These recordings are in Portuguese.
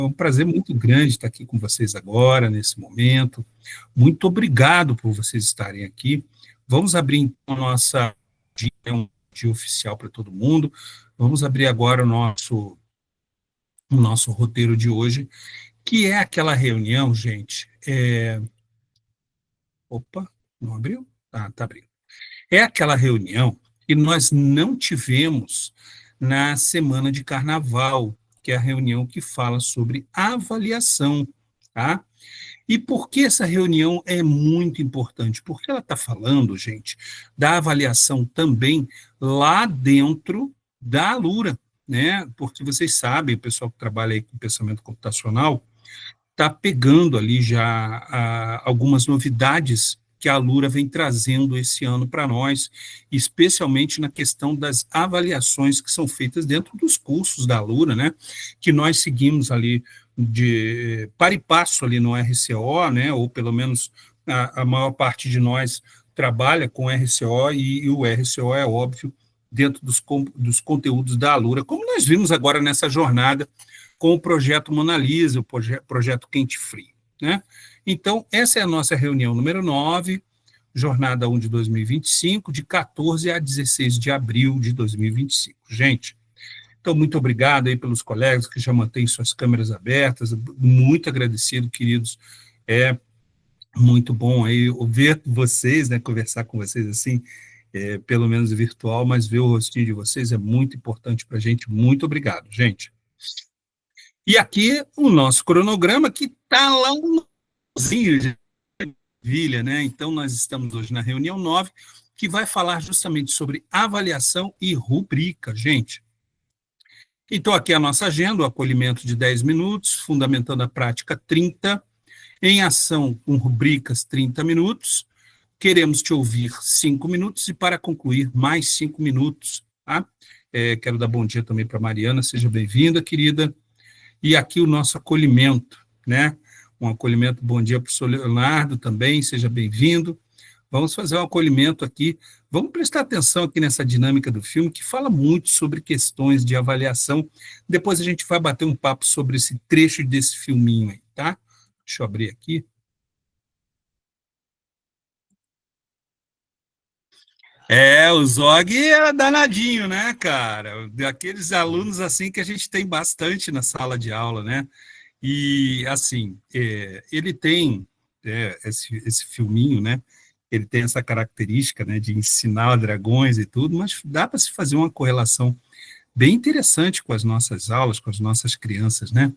É um prazer muito grande estar aqui com vocês agora, nesse momento. Muito obrigado por vocês estarem aqui. Vamos abrir, então, a nossa dia, um dia oficial para todo mundo. Vamos abrir agora o nosso roteiro de hoje, que é aquela reunião, gente. Opa, não abriu? Ah, tá abrindo. É aquela reunião que nós não tivemos na semana de carnaval, que é a reunião que fala sobre avaliação, tá? E por que essa reunião é muito importante? Porque ela está falando, gente, da avaliação também lá dentro da Alura, né? Porque vocês sabem, o pessoal que trabalha aí com pensamento computacional está pegando ali já algumas novidades que a Alura vem trazendo esse ano para nós, especialmente na questão das avaliações que são feitas dentro dos cursos da Alura, né? Que nós seguimos ali de par e passo ali no RCO, né, ou pelo menos a maior parte de nós trabalha com RCO, e o RCO é óbvio dentro dos conteúdos da Alura, como nós vimos agora nessa jornada com o projeto Mona Lisa, o projeto Quente Frio, né? Então, essa é a nossa reunião número 9, jornada 1 de 2025, de 14 a 16 de abril de 2025. Gente, então, muito obrigado aí pelos colegas que já mantêm suas câmeras abertas, muito agradecido, queridos. É muito bom aí ver vocês, né, conversar com vocês assim, pelo menos virtual, mas ver o rostinho de vocês é muito importante para a gente. Muito obrigado, gente. E aqui o nosso cronograma, que está lá um nozinho de maravilha, né? Então, nós estamos hoje na reunião 9, que vai falar justamente sobre avaliação e rubrica, gente. Então, aqui é a nossa agenda: o acolhimento de 10 minutos, fundamentando a prática 30, em ação com rubricas 30 minutos, queremos te ouvir 5 minutos e, para concluir, mais 5 minutos. Tá? Quero dar bom dia também para a Mariana, seja bem-vinda, querida. E aqui o nosso acolhimento, né? Um acolhimento, bom dia para o senhor Leonardo também, seja bem-vindo. Vamos fazer um acolhimento aqui, vamos prestar atenção aqui nessa dinâmica do filme, que fala muito sobre questões de avaliação. Depois a gente vai bater um papo sobre esse trecho desse filminho aí, tá? Deixa eu abrir aqui. O Zog é danadinho, né, cara? Daqueles alunos assim que a gente tem bastante na sala de aula, né? E, assim, ele tem esse filminho, né? Ele tem essa característica, né, de ensinar dragões e tudo, mas dá para se fazer uma correlação bem interessante com as nossas aulas, com as nossas crianças, né?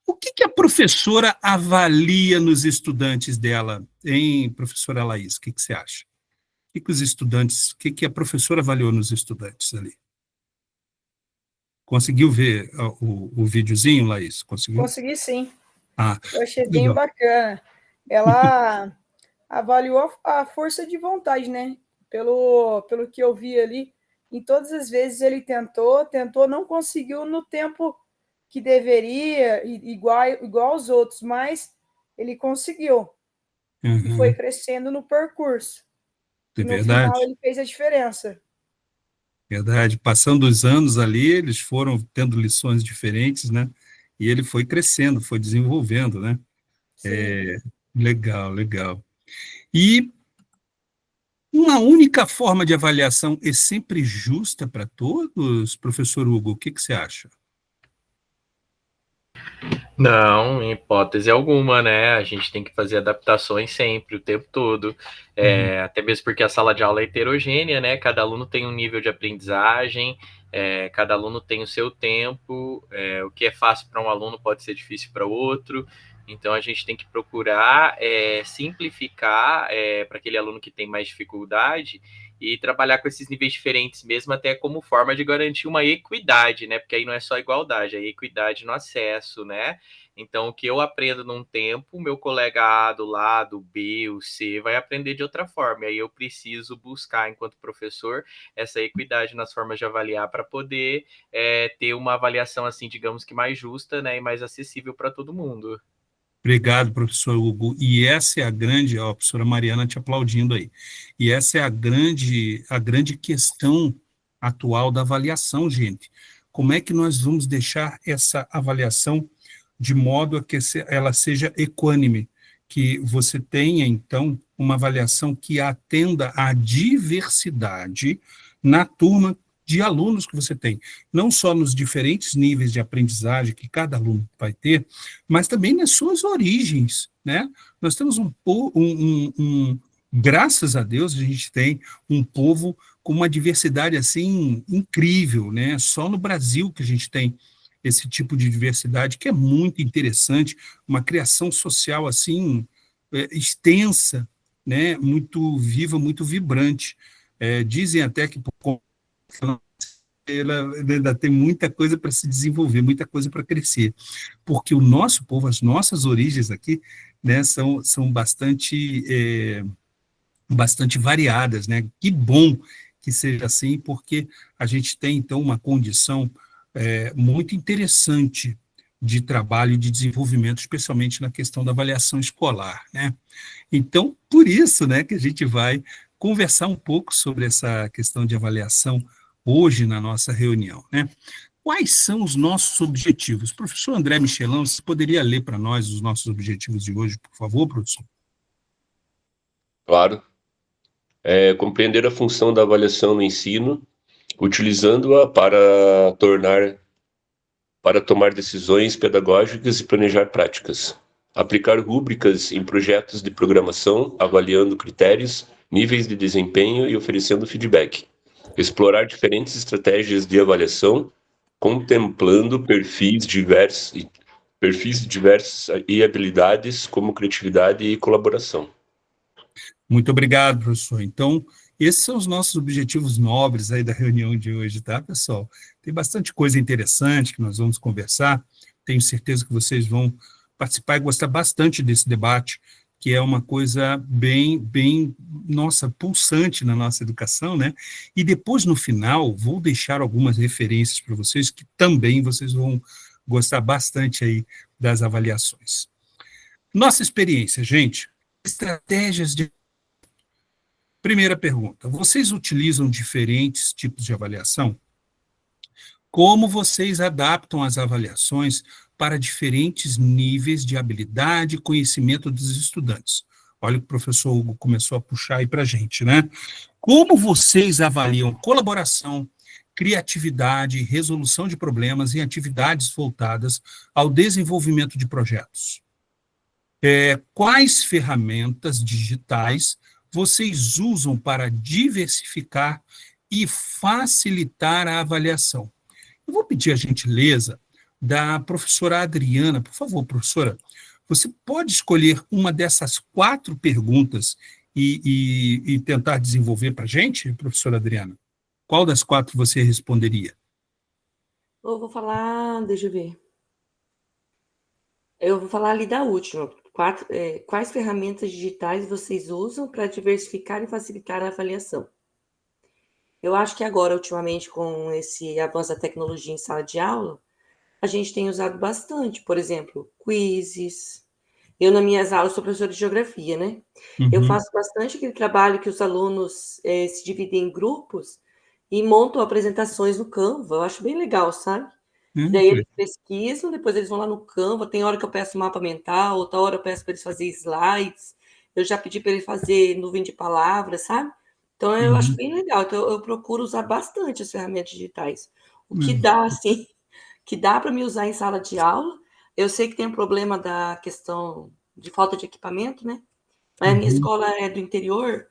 O que a professora avalia nos estudantes dela, hein, professora Laís? O que você acha? Os estudantes, o que a professora avaliou nos estudantes ali? Conseguiu ver o videozinho, Laís? Conseguiu? Consegui, sim. Ah, Eu achei bem legal. bacana. Ela avaliou a força de vontade, né? Pelo que eu vi ali, em todas as vezes ele tentou, não conseguiu no tempo que deveria, igual aos outros, mas ele conseguiu e foi Uhum, crescendo no percurso. é E no final verdade. ele fez a diferença. Verdade. Passando os anos ali, eles foram tendo lições diferentes, né? E ele foi crescendo, foi desenvolvendo, né? Sim. Legal, legal. E uma única forma de avaliação é sempre justa para todos, professor Hugo? O que você acha? Não, em hipótese alguma, né? A gente tem que fazer adaptações sempre, o tempo todo. Até mesmo porque a sala de aula é heterogênea, né? Cada aluno tem um nível de aprendizagem, cada aluno tem o seu tempo. O que é fácil para um aluno pode ser difícil para outro. Então a gente tem que procurar simplificar para aquele aluno que tem mais dificuldade e trabalhar com esses níveis diferentes mesmo, até como forma de garantir uma equidade, né? Porque aí não é só igualdade, é equidade no acesso, né? Então, o que eu aprendo num tempo, o meu colega A do lado, B, o C, vai aprender de outra forma. E aí eu preciso buscar, enquanto professor, essa equidade nas formas de avaliar para poder ter uma avaliação, assim, digamos que mais justa, né? E mais acessível para todo mundo. Obrigado, professor Hugo. E essa é a grande, ó, a professora Mariana te aplaudindo aí. E essa é a grande questão atual da avaliação, gente. Como é que nós vamos deixar essa avaliação de modo a que ela seja equânime, que você tenha, então, uma avaliação que atenda à diversidade na turma de alunos que você tem, não só nos diferentes níveis de aprendizagem que cada aluno vai ter, mas também nas suas origens, né? Nós temos graças a Deus, a gente tem um povo com uma diversidade, assim, incrível, né? Só no Brasil que a gente tem esse tipo de diversidade, que é muito interessante, uma criação social, assim, extensa, né? Muito viva, muito vibrante. Dizem até que, por conta ela ainda tem muita coisa para se desenvolver, muita coisa para crescer, porque o nosso povo, as nossas origens aqui, né, são bastante variadas, né? Que bom que seja assim, porque a gente tem, então, uma condição muito interessante de trabalho e de desenvolvimento, especialmente na questão da avaliação escolar, né? Então, por isso, né, que a gente vai conversar um pouco sobre essa questão de avaliação hoje na nossa reunião, né? Quais são os nossos objetivos? Professor André Michelão, você poderia ler para nós os nossos objetivos de hoje, por favor, professor? Claro. Compreender a função da avaliação no ensino, utilizando-a para tomar decisões pedagógicas e planejar práticas. Aplicar rúbricas em projetos de programação, avaliando critérios, níveis de desempenho e oferecendo feedback. Explorar diferentes estratégias de avaliação, contemplando perfis diversos e habilidades como criatividade e colaboração. Muito obrigado, professor. Então, esses são os nossos objetivos nobres aí da reunião de hoje, tá, pessoal? Tem bastante coisa interessante que nós vamos conversar. Tenho certeza que vocês vão participar e gostar bastante desse debate, que é uma coisa bem, nossa, pulsante na nossa educação, né? E depois, no final, vou deixar algumas referências para vocês, que também vocês vão gostar bastante aí das avaliações. Nossa experiência, gente, estratégias de... Primeira pergunta, vocês utilizam diferentes tipos de avaliação? Como vocês adaptam as avaliações para diferentes níveis de habilidade e conhecimento dos estudantes? Olha o que o professor Hugo começou a puxar aí para a gente, né? Como vocês avaliam colaboração, criatividade, resolução de problemas em atividades voltadas ao desenvolvimento de projetos? Quais ferramentas digitais vocês usam para diversificar e facilitar a avaliação? Eu vou pedir a gentileza da professora Adriana. Por favor, professora, você pode escolher uma dessas 4 perguntas e tentar desenvolver para a gente, professora Adriana? Qual das 4 você responderia? Eu vou falar, deixa eu ver. Eu vou falar ali da última. Quais ferramentas digitais vocês usam para diversificar e facilitar a avaliação? Eu acho que agora, ultimamente, com esse avanço da tecnologia em sala de aula, a gente tem usado bastante, por exemplo, quizzes. Eu, nas minhas aulas, sou professora de geografia, né? Eu faço bastante aquele trabalho que os alunos se dividem em grupos e montam apresentações no Canva. Eu acho bem legal, sabe? Daí eles pesquisam, depois eles vão lá no Canva. Tem hora que eu peço mapa mental, outra hora eu peço para eles fazerem slides. Eu já pedi para eles fazer nuvem de palavras, sabe? Então, eu acho bem legal. Então, eu procuro usar bastante as ferramentas digitais. O que dá, assim, que dá para me usar em sala de aula. Eu sei que tem um problema da questão de falta de equipamento, né? Mas a minha escola é do interior,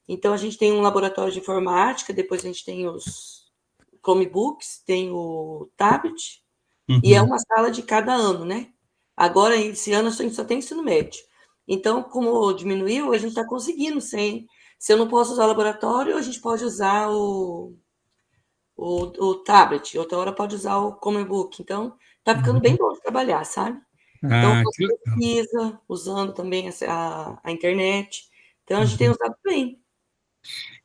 então a gente tem um laboratório de informática, depois a gente tem os Chromebooks, tem o tablet, e é uma sala de cada ano, né? Agora, esse ano, a gente só tem ensino médio. Então, como diminuiu, a gente está conseguindo sem... Se eu não posso usar o laboratório, a gente pode usar o tablet, outra hora pode usar o Chromebook. Então, tá ficando bem bom de trabalhar, sabe? Então, eu faço pesquisa, usando também a internet. Então, a gente tem usado bem.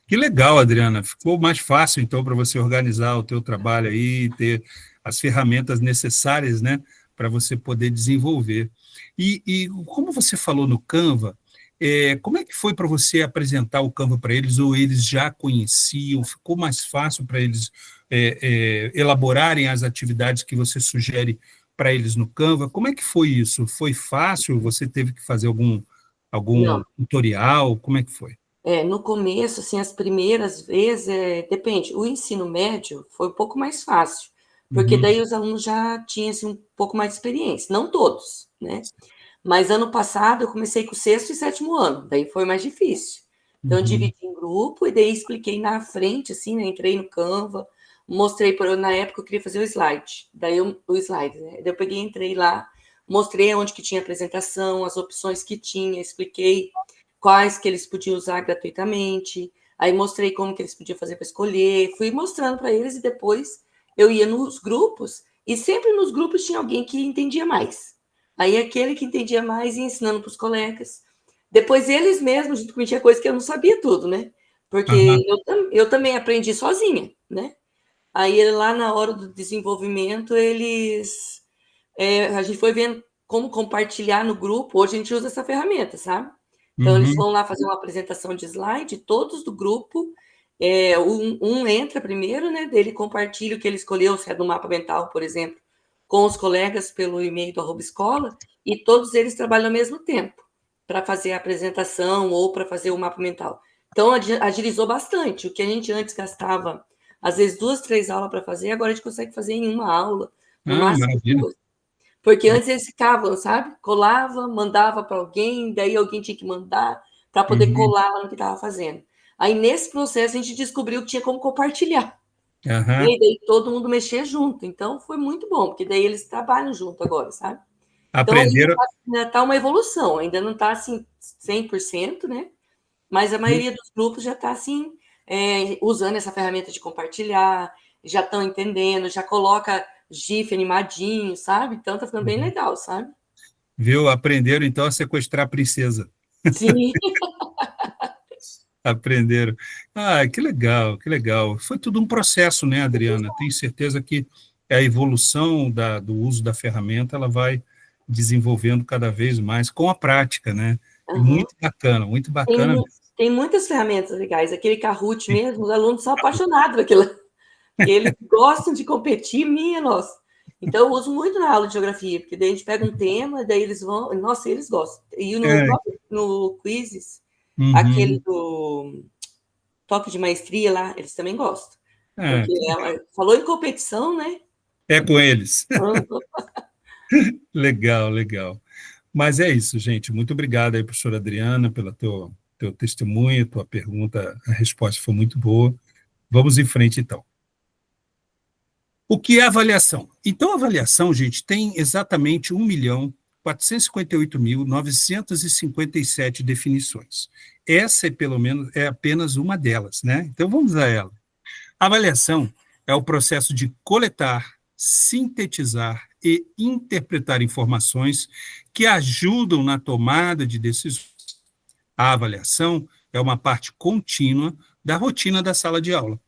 Que legal, Adriana. Ficou mais fácil, então, para você organizar o teu trabalho aí, ter as ferramentas necessárias, né, para você poder desenvolver. E como você falou no Canva, como é que foi para você apresentar o Canva para eles, ou eles já conheciam? Ficou mais fácil para eles elaborarem as atividades que você sugere para eles no Canva. Como é que foi isso? Foi fácil? Você teve que fazer algum Não. tutorial? Como é que foi? No começo, assim, as primeiras vezes, depende. O ensino médio foi um pouco mais fácil, porque Uhum. daí os alunos já tinham assim, um pouco mais de experiência. Não todos, né? Mas ano passado eu comecei com o 6º e 7º ano, daí foi mais difícil. Então eu Uhum. dividi em grupo e daí expliquei na frente, assim, né? Entrei no Canva, mostrei, na época eu queria fazer o slide, o slide, né? Daí eu peguei, entrei lá, mostrei onde que tinha apresentação, as opções que tinha, expliquei quais que eles podiam usar gratuitamente, aí mostrei como que eles podiam fazer para escolher, fui mostrando para eles e depois eu ia nos grupos e sempre nos grupos tinha alguém que entendia mais. Aí aquele que entendia mais ia ensinando para os colegas. Depois eles mesmos, junto comigo, tinha coisa que eu não sabia tudo, né? Porque eu também aprendi sozinha, né? Aí lá na hora do desenvolvimento, a gente foi vendo como compartilhar no grupo. Hoje a gente usa essa ferramenta, sabe? Então, eles Uhum. vão lá fazer uma apresentação de slide, todos do grupo, um entra primeiro, né, dele compartilha o que ele escolheu, se é do mapa mental, por exemplo, com os colegas pelo e-mail do @escola, e todos eles trabalham ao mesmo tempo, para fazer a apresentação ou para fazer o mapa mental. Então, agilizou bastante. O que a gente antes gastava, às vezes, 2, 3 aulas para fazer, agora a gente consegue fazer em uma aula, no máximo Maravilha. 2. Porque antes eles ficavam, sabe? Colava, mandava para alguém, daí alguém tinha que mandar para poder Uhum. colar lá no que estava fazendo. Aí, nesse processo, a gente descobriu que tinha como compartilhar. Uhum. E daí todo mundo mexer junto. Então, foi muito bom, porque daí eles trabalham junto agora, sabe? Então, Aprenderam. ainda está uma evolução, ainda não está assim 100%, né? Mas a maioria dos grupos já está assim, usando essa ferramenta de compartilhar, já estão entendendo, já coloca GIF animadinho, sabe? Então tá ficando bem legal, sabe? Viu? Aprenderam, então, a sequestrar a princesa. Sim. Aprenderam. Que legal, que legal. Foi tudo um processo, né, Adriana? Tenho certeza que a evolução do uso da ferramenta, ela vai desenvolvendo cada vez mais com a prática, né? E Uhum. muito Tem, bacana mesmo. tem muitas ferramentas legais. Aquele Kahoot mesmo, os alunos são apaixonados por aquilo. Eles gostam de competir, minha nossa. Então, eu uso muito na aula de geografia, porque daí a gente pega um tema, daí eles vão. Nossa, eles gostam. E É. no quizzes, aquele Uhum. do toque de maestria lá, eles também gostam. É, Porque ela falou em competição, né? é com eles. Uhum. Legal, legal. Mas é isso, gente. Muito obrigado aí, professora Adriana, pelo teu testemunho, tua pergunta, a resposta foi muito boa. Vamos em frente, então. O que é avaliação? Então, a avaliação, gente, tem exatamente 1.458.957 definições. Essa é apenas uma delas, né? Então, vamos a ela. A avaliação é o processo de coletar, sintetizar e interpretar informações que ajudam na tomada de decisões. A avaliação é uma parte contínua da rotina da sala de aula.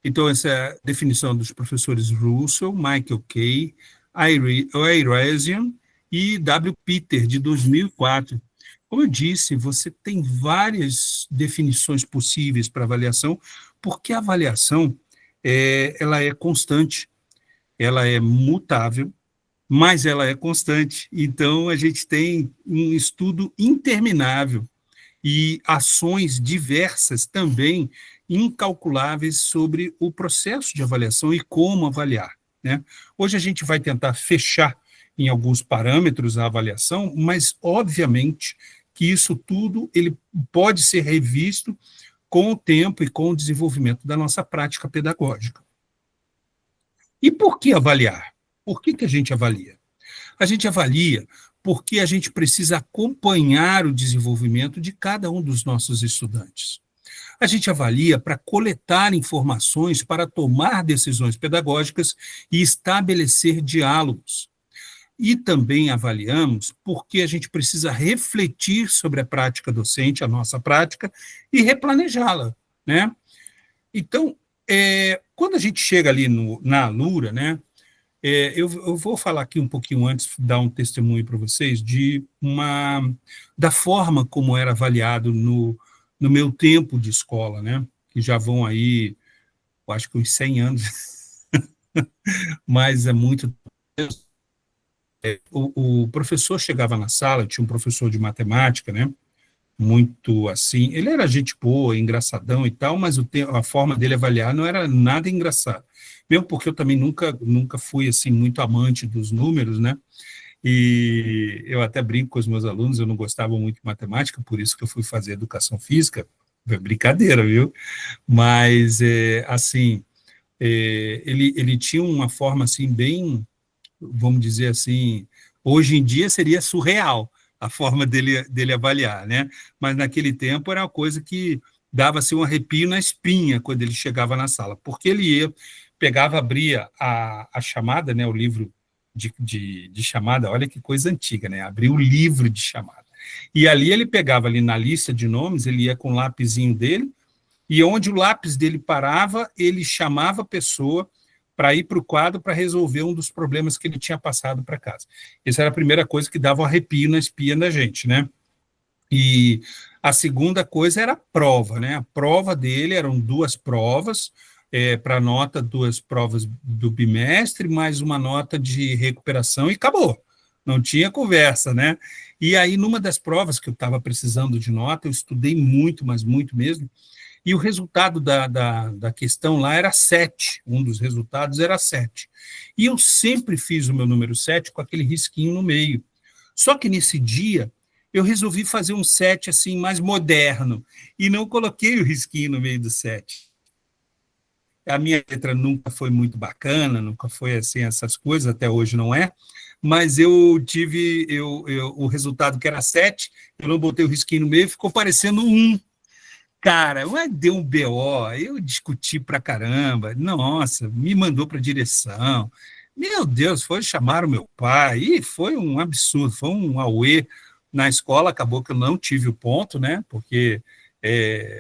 Então, essa é a definição dos professores Russell, Michael Kay, Ayrazian e W. Peter, de 2004. Como eu disse, você tem várias definições possíveis para avaliação, porque a avaliação ela é constante, ela é mutável, mas ela é constante. Então, a gente tem um estudo interminável e ações diversas também incalculáveis sobre o processo de avaliação e como avaliar, né? Hoje a gente vai tentar fechar em alguns parâmetros a avaliação, mas obviamente que isso tudo ele pode ser revisto com o tempo e com o desenvolvimento da nossa prática pedagógica. E por que avaliar? Por que a gente avalia? A gente avalia porque a gente precisa acompanhar o desenvolvimento de cada um dos nossos estudantes. A gente avalia para coletar informações para tomar decisões pedagógicas e estabelecer diálogos. E também avaliamos porque a gente precisa refletir sobre a prática docente, a nossa prática, e replanejá-la, né? Então, quando a gente chega ali na Alura, né, eu vou falar aqui um pouquinho antes, dar um testemunho para vocês da forma como era avaliado no meu tempo de escola, né? Que já vão aí, eu acho que uns 100 anos, mas é muito. o professor chegava na sala, tinha um professor de matemática, né? Muito assim, ele era gente boa, engraçadão e tal, mas a forma dele avaliar não era nada engraçado. Mesmo porque eu também nunca fui assim muito amante dos números, né? E eu até brinco com os meus alunos, eu não gostava muito de matemática, por isso que eu fui fazer educação física. É brincadeira, viu? Mas, assim, ele tinha uma forma, assim, bem, vamos dizer assim, hoje em dia seria surreal a forma dele avaliar, né? Mas naquele tempo era uma coisa que dava, assim, um arrepio na espinha quando ele chegava na sala, porque ele pegava, abria a chamada, né, o livro de chamada, olha que coisa antiga, né? Abria o livro de chamada. E ali ele pegava ali na lista de nomes, ele ia com o lapisinho dele, e onde o lápis dele parava, ele chamava a pessoa para ir para o quadro para resolver um dos problemas que ele tinha passado para casa. Essa era a primeira coisa que dava um arrepio na espinha da gente, né? E a segunda coisa era a prova, né? A prova dele eram 2 provas, para nota, 2 provas do bimestre, mais uma nota de recuperação e acabou. Não tinha conversa, né? E aí, numa das provas que eu estava precisando de nota, eu estudei muito, mas muito mesmo, e o resultado da questão lá era 7, um dos resultados era 7. E eu sempre fiz o meu número 7 com aquele risquinho no meio. Só que nesse dia, eu resolvi fazer um 7 assim, mais moderno, e não coloquei o risquinho no meio do 7. A minha letra nunca foi muito bacana, nunca foi assim, essas coisas, até hoje não é, mas eu tive o resultado que era 7, eu não botei o risquinho no meio, ficou parecendo 1. Cara, deu um BO, eu discuti pra caramba, nossa, me mandou para a direção, meu Deus, foi chamar o meu pai, e foi um absurdo, foi um auê na escola, acabou que eu não tive o ponto, né, porque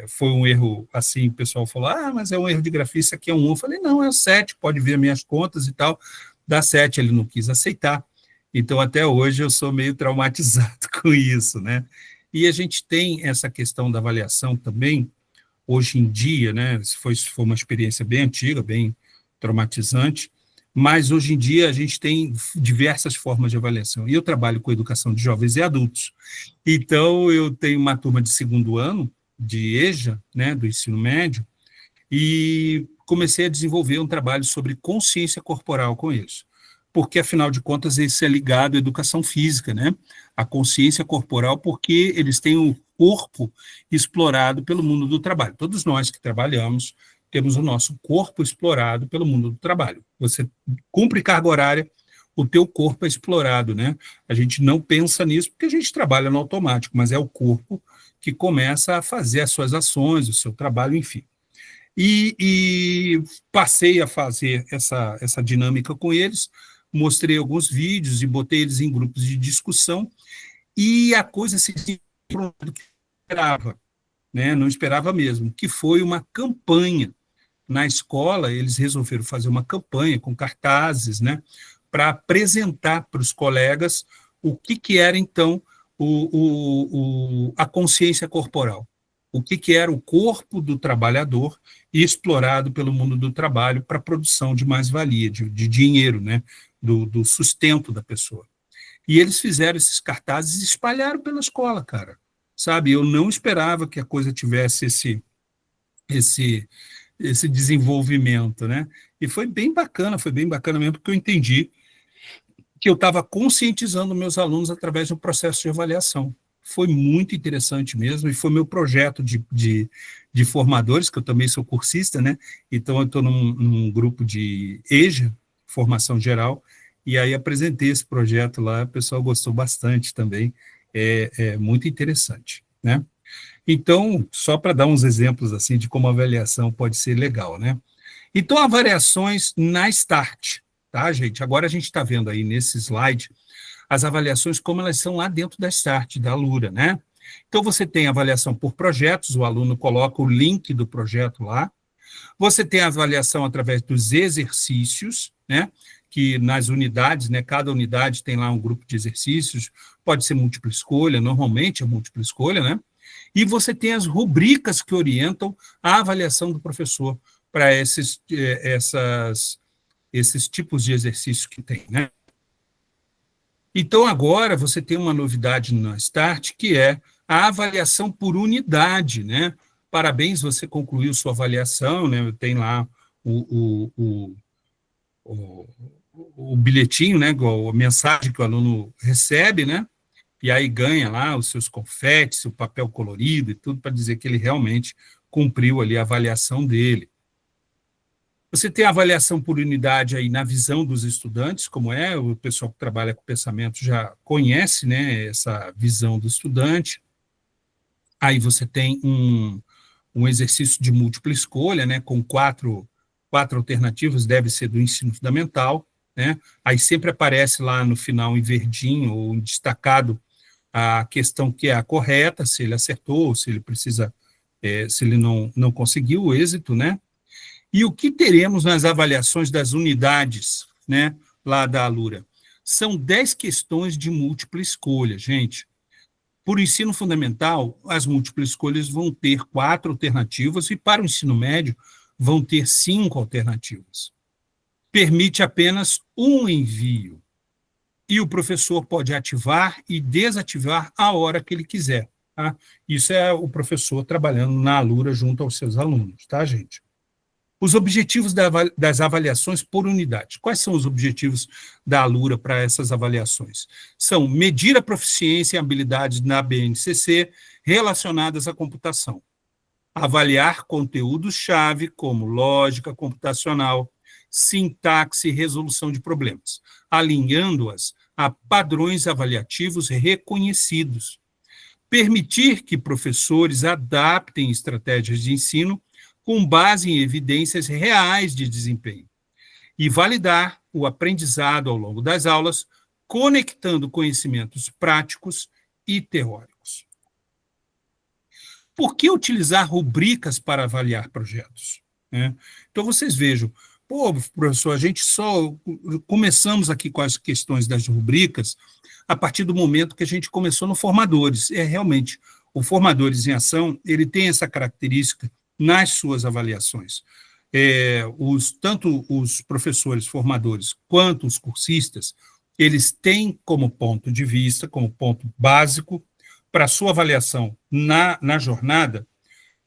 foi um erro, assim, o pessoal falou, mas é um erro de grafia, isso aqui é um 1, eu falei, não, é o 7, pode ver minhas contas e tal, dá 7, ele não quis aceitar, então até hoje eu sou meio traumatizado com isso, né. E a gente tem essa questão da avaliação também, hoje em dia, né? Foi uma experiência bem antiga, bem traumatizante, mas hoje em dia a gente tem diversas formas de avaliação. E eu trabalho com educação de jovens e adultos. Então, eu tenho uma turma de 2º ano de EJA, né, do ensino médio, e comecei a desenvolver um trabalho sobre consciência corporal com eles. Porque, afinal de contas, isso é ligado à educação física, né? A consciência corporal, porque eles têm o corpo explorado pelo mundo do trabalho. Todos nós que trabalhamos temos o nosso corpo explorado pelo mundo do trabalho. Você cumpre carga horária, o teu corpo é explorado, né? A gente não pensa nisso porque a gente trabalha no automático, mas é o corpo que começa a fazer as suas ações, o seu trabalho, enfim. E passei a fazer essa dinâmica com eles, mostrei alguns vídeos e botei eles em grupos de discussão, e a coisa se desenvolveu do que eu esperava, né? Não esperava mesmo, que foi uma campanha. Na escola, eles resolveram fazer uma campanha com cartazes, né, para apresentar para os colegas o que era, então, a consciência corporal. O que era o corpo do trabalhador explorado pelo mundo do trabalho para a produção de mais-valia, de dinheiro, né, do sustento da pessoa. E eles fizeram esses cartazes e espalharam pela escola, cara. Sabe, eu não esperava que a coisa tivesse esse desenvolvimento, né? E foi bem bacana mesmo, porque eu entendi que eu estava conscientizando meus alunos através do processo de avaliação. Foi muito interessante mesmo, e foi meu projeto de formadores, que eu também sou cursista, né? Então, eu estou num grupo de EJA, formação geral, e aí apresentei esse projeto lá, o pessoal gostou bastante também, é muito interessante, né? Então, só para dar uns exemplos assim de como a avaliação pode ser legal, né? Então, avaliações na Start, tá, gente? Agora a gente está vendo aí nesse slide as avaliações como elas são lá dentro da Start, da Alura, né? Então, você tem avaliação por projetos, o aluno coloca o link do projeto lá. Você tem a avaliação através dos exercícios, né? Que nas unidades, né? Cada unidade tem lá um grupo de exercícios, pode ser múltipla escolha, normalmente é múltipla escolha, né? E você tem as rubricas que orientam a avaliação do professor para esses tipos de exercícios que tem, né? Então, agora você tem uma novidade na Start, que é a avaliação por unidade, né? Parabéns, você concluiu sua avaliação, né? Tem lá o, o bilhetinho, né? A mensagem que o aluno recebe, né? E aí ganha lá os seus confetes, o papel colorido e tudo para dizer que ele realmente cumpriu ali a avaliação dele. Você tem a avaliação por unidade aí na visão dos estudantes, como é, o pessoal que trabalha com pensamento já conhece, né, essa visão do estudante. Aí você tem um exercício de múltipla escolha, né, com quatro alternativas, deve ser do ensino fundamental, né, aí sempre aparece lá no final em verdinho ou destacado a questão que é a correta, se ele acertou, se ele precisa, se ele não conseguiu o êxito, né. E o que teremos nas avaliações das unidades, né, lá da Alura? São 10 questões de múltipla escolha, gente. Por ensino fundamental, as múltiplas escolhas vão ter 4 alternativas e para o ensino médio vão ter 5 alternativas. Permite apenas um envio e o professor pode ativar e desativar a hora que ele quiser. Tá? Isso é o professor trabalhando na Alura junto aos seus alunos, tá, gente? Os objetivos das avaliações por unidade. Quais são os objetivos da Alura para essas avaliações? São medir a proficiência e habilidades na BNCC relacionadas à computação. Avaliar conteúdos-chave como lógica computacional, sintaxe e resolução de problemas, alinhando-as a padrões avaliativos reconhecidos. Permitir que professores adaptem estratégias de ensino com base em evidências reais de desempenho, e validar o aprendizado ao longo das aulas, conectando conhecimentos práticos e teóricos. Por que utilizar rubricas para avaliar projetos? Então, vocês vejam, professor, a gente só começamos aqui com as questões das rubricas a partir do momento que a gente começou no Formadores. Realmente, o Formadores em Ação, ele tem essa característica nas suas avaliações. Tanto os professores formadores quanto os cursistas, eles têm como ponto de vista, como ponto básico, para a sua avaliação na jornada,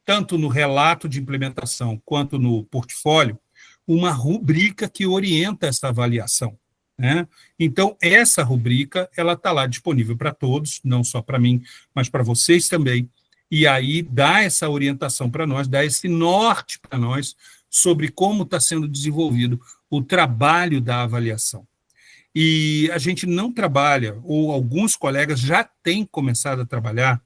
tanto no relato de implementação quanto no portfólio, uma rubrica que orienta essa avaliação. Né? Então, essa rubrica ela está lá disponível para todos, não só para mim, mas para vocês também, e aí dá essa orientação para nós, dá esse norte para nós sobre como está sendo desenvolvido o trabalho da avaliação. E a gente não trabalha, ou alguns colegas já têm começado a trabalhar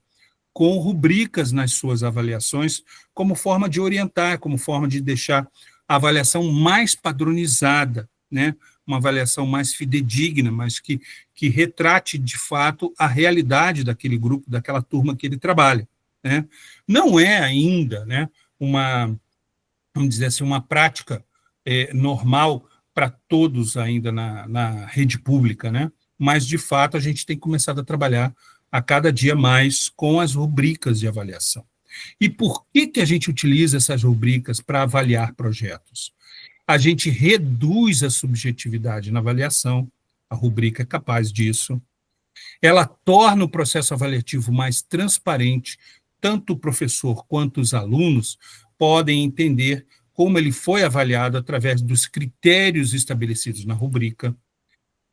com rubricas nas suas avaliações como forma de orientar, como forma de deixar a avaliação mais padronizada, né? Uma avaliação mais fidedigna, mas que retrate, de fato, a realidade daquele grupo, daquela turma que ele trabalha. Né? Não é ainda, né, vamos dizer assim, uma prática normal para todos ainda na rede pública, né? Mas, de fato, a gente tem começado a trabalhar a cada dia mais com as rubricas de avaliação. E por que a gente utiliza essas rubricas para avaliar projetos? A gente reduz a subjetividade na avaliação, a rubrica é capaz disso, ela torna o processo avaliativo mais transparente, tanto o professor quanto os alunos podem entender como ele foi avaliado através dos critérios estabelecidos na rubrica.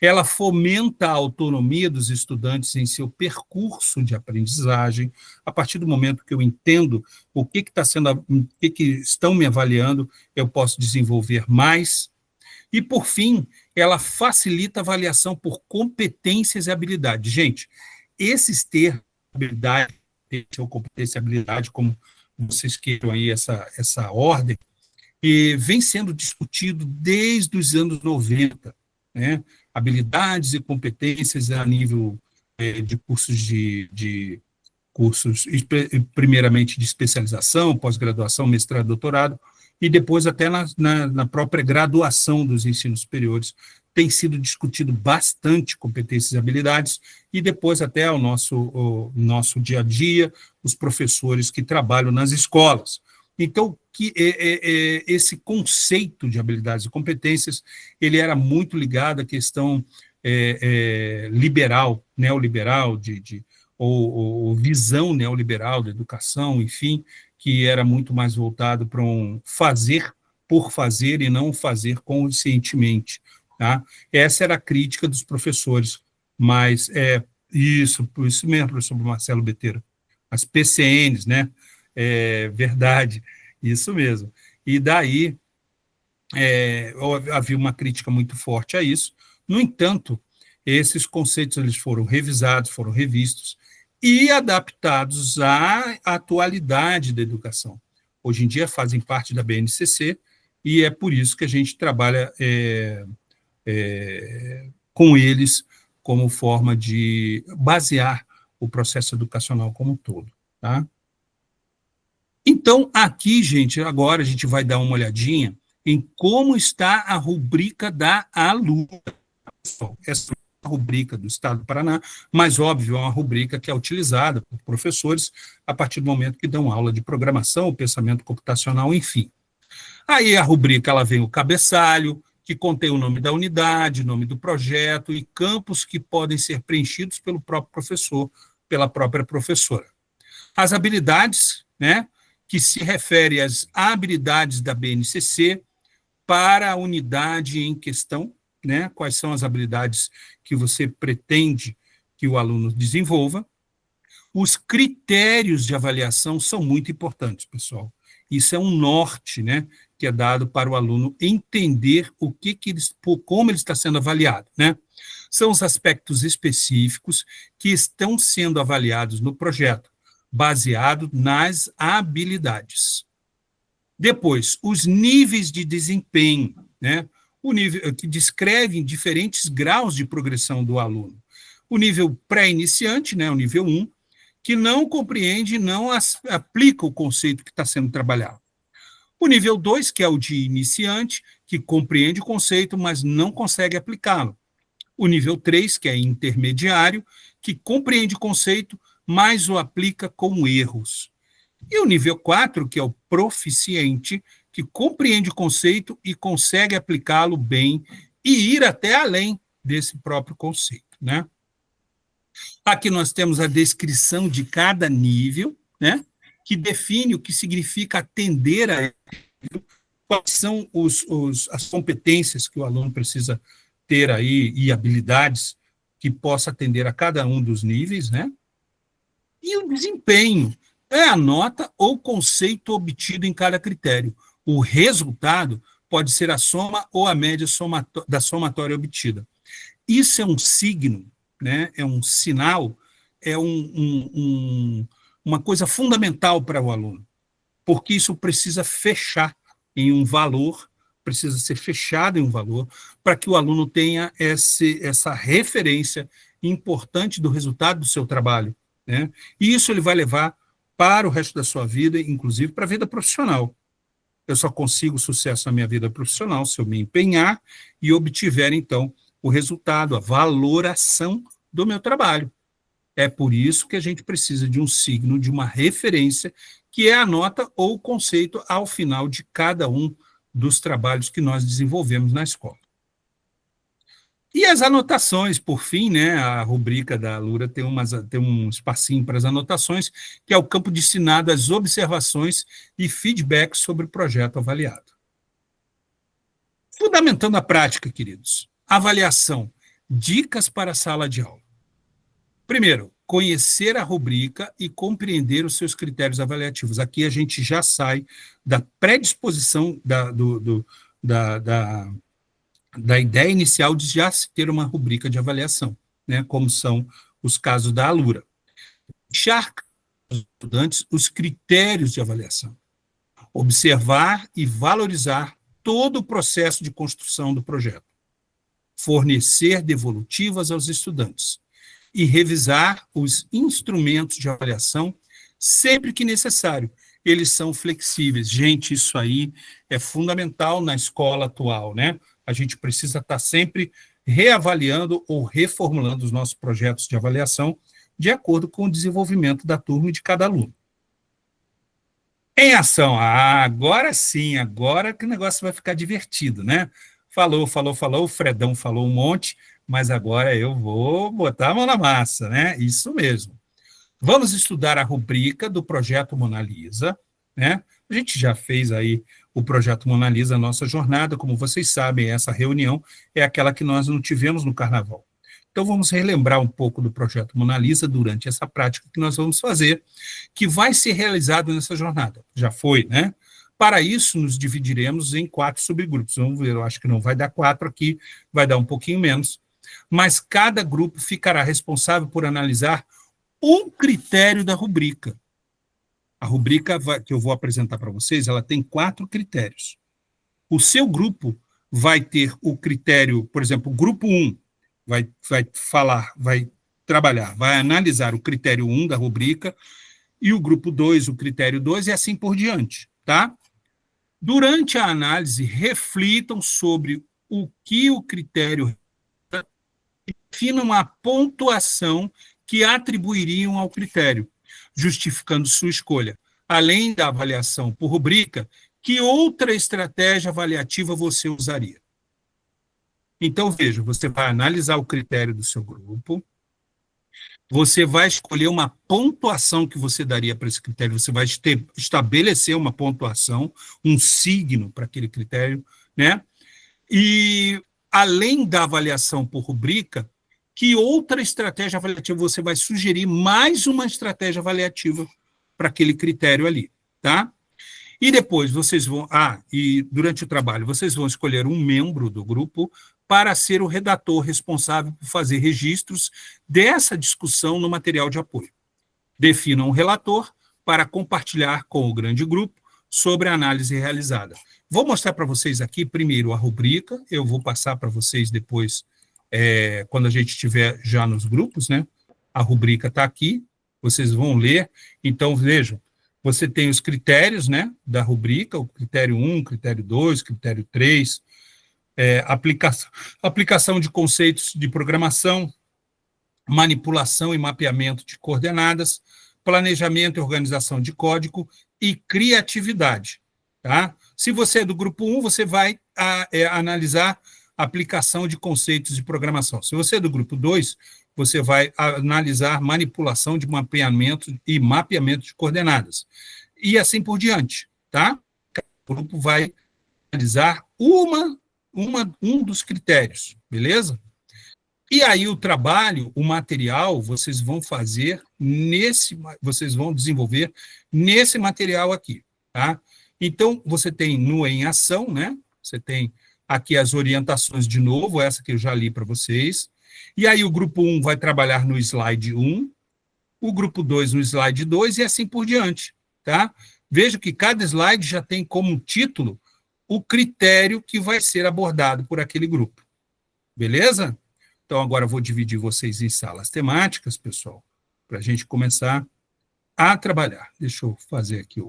Ela fomenta a autonomia dos estudantes em seu percurso de aprendizagem. A partir do momento que eu entendo o que estão me avaliando, eu posso desenvolver mais. E, por fim, ela facilita a avaliação por competências e habilidades. Gente, esses termos, habilidade ou competência e habilidade, como vocês queiram aí essa ordem, vem sendo discutido desde os anos 90, né? Habilidades e competências a nível de cursos, primeiramente de especialização, pós-graduação, mestrado, doutorado, e depois até na própria graduação dos ensinos superiores, tem sido discutido bastante competências e habilidades, e depois até o nosso dia a dia, os professores que trabalham nas escolas. Então, esse conceito de habilidades e competências, ele era muito ligado à questão liberal, neoliberal, ou visão neoliberal da educação, enfim, que era muito mais voltado para um fazer por fazer e não fazer conscientemente. Tá? Essa era a crítica dos professores, mas isso mesmo, professor Marcelo Betteira, as PCNs, né? Verdade, isso mesmo. E daí havia uma crítica muito forte a isso. No entanto, esses conceitos eles foram revisados, foram revistos e adaptados à atualidade da educação. Hoje em dia fazem parte da BNCC e é por isso que a gente trabalha com eles como forma de basear o processo educacional como um todo. Tá? Então, aqui, gente, agora a gente vai dar uma olhadinha em como está a rubrica da Alura. Essa é uma rubrica do Estado do Paraná, mas, óbvio, é uma rubrica que é utilizada por professores a partir do momento que dão aula de programação, pensamento computacional, enfim. Aí a rubrica ela vem o cabeçalho, que contém o nome da unidade, nome do projeto e campos que podem ser preenchidos pelo próprio professor, pela própria professora. As habilidades, né, que se refere às habilidades da BNCC para a unidade em questão, né, quais são as habilidades que você pretende que o aluno desenvolva. Os critérios de avaliação são muito importantes, pessoal. Isso é um norte, né, que é dado para o aluno entender como ele está sendo avaliado, né? São os aspectos específicos que estão sendo avaliados no projeto, baseado nas habilidades. Depois, os níveis de desempenho, né? O nível que descrevem diferentes graus de progressão do aluno. O nível pré-iniciante, né, o nível 1, que não compreende e não aplica o conceito que está sendo trabalhado. O nível 2, que é o de iniciante, que compreende o conceito, mas não consegue aplicá-lo. O nível 3, que é intermediário, que compreende o conceito, mas o aplica com erros. E o nível 4, que é o proficiente, que compreende o conceito e consegue aplicá-lo bem e ir até além desse próprio conceito, né? Aqui nós temos a descrição de cada nível, né, que define o que significa atender a quais são as competências que o aluno precisa ter aí e habilidades que possa atender a cada um dos níveis, né? E o desempenho é a nota ou conceito obtido em cada critério. O resultado pode ser a soma ou a média da somatória obtida. Isso é um signo, né? É um sinal, é uma coisa fundamental para o aluno, porque isso precisa fechar em um valor, precisa ser fechado em um valor, para que o aluno tenha essa referência importante do resultado do seu trabalho, né? E isso ele vai levar para o resto da sua vida, inclusive para a vida profissional. Eu só consigo sucesso na minha vida profissional se eu me empenhar e obtiver, então, o resultado, a valoração do meu trabalho. É por isso que a gente precisa de um signo, de uma referência, que é a nota ou o conceito ao final de cada um dos trabalhos que nós desenvolvemos na escola. E as anotações, por fim, né, a rubrica da Alura tem um espacinho para as anotações, que é o campo destinado às observações e feedback sobre o projeto avaliado. Fundamentando a prática, queridos. Avaliação. Dicas para a sala de aula. Primeiro, conhecer a rubrica e compreender os seus critérios avaliativos. Aqui a gente já sai da predisposição da ideia inicial de já se ter uma rubrica de avaliação, né, como são os casos da Alura. Deixar aos estudantes os critérios de avaliação. Observar e valorizar todo o processo de construção do projeto. Fornecer devolutivas aos estudantes e revisar os instrumentos de avaliação sempre que necessário. Eles são flexíveis. Gente, isso aí é fundamental na escola atual, né? A gente precisa estar sempre reavaliando ou reformulando os nossos projetos de avaliação de acordo com o desenvolvimento da turma e de cada aluno. Em ação. Agora sim, agora que o negócio vai ficar divertido, né? Falou, o Fredão falou um monte, mas agora eu vou botar a mão na massa, né? Isso mesmo. Vamos estudar a rubrica do projeto Mona Lisa, né? A gente já fez aí o projeto Mona Lisa, a nossa jornada, como vocês sabem, essa reunião é aquela que nós não tivemos no Carnaval. Então, vamos relembrar um pouco do projeto Mona Lisa durante essa prática que nós vamos fazer, que vai ser realizado nessa jornada. Já foi, né? Para isso, nos dividiremos em 4 subgrupos. Vamos ver, eu acho que não vai dar 4 aqui, vai dar um pouquinho menos. Mas cada grupo ficará responsável por analisar um critério da rubrica. A rubrica que eu vou apresentar para vocês, ela tem 4 critérios. O seu grupo vai ter o critério, por exemplo, o grupo 1 vai trabalhar, vai analisar o critério 1 da rubrica, e o grupo 2, o critério 2, e assim por diante, tá? Durante a análise, reflitam sobre o que o critério definam a pontuação que atribuiriam ao critério, justificando sua escolha. Além da avaliação por rubrica, que outra estratégia avaliativa você usaria? Então, veja, você vai analisar o critério do seu grupo, você vai escolher uma pontuação que você daria para esse critério, você vai estabelecer uma pontuação, um signo para aquele critério, né? E, além da avaliação por rubrica, que outra estratégia avaliativa você vai sugerir, mais uma estratégia avaliativa para aquele critério ali, tá? E depois vocês vão... e durante o trabalho, vocês vão escolher um membro do grupo para ser o redator responsável por fazer registros dessa discussão no material de apoio. Definam um relator para compartilhar com o grande grupo sobre a análise realizada. Vou mostrar para vocês aqui, primeiro, a rubrica, eu vou passar para vocês depois, quando a gente estiver já nos grupos, né? A rubrica está aqui, vocês vão ler. Então, vejam, você tem os critérios, né, da rubrica, o critério 1, critério 2, critério 3, aplicação de conceitos de programação, manipulação e mapeamento de coordenadas, planejamento e organização de código e criatividade. Tá? Se você é do grupo 1, você vai analisar a aplicação de conceitos de programação. Se você é do grupo 2, você vai analisar manipulação de mapeamento e mapeamento de coordenadas. E assim por diante. Tá? O grupo vai analisar um dos critérios, beleza? E aí o trabalho, o material, vocês vão desenvolver nesse material aqui, tá? Então, você tem no Em Ação, né? Você tem aqui as orientações de novo, essa que eu já li para vocês. E aí o grupo 1 vai trabalhar no slide 1, o grupo 2 no slide 2 e assim por diante, tá? Veja que cada slide já tem como título o critério que vai ser abordado por aquele grupo. Beleza? Então, agora eu vou dividir vocês em salas temáticas, pessoal, para a gente começar a trabalhar. Deixa eu fazer aqui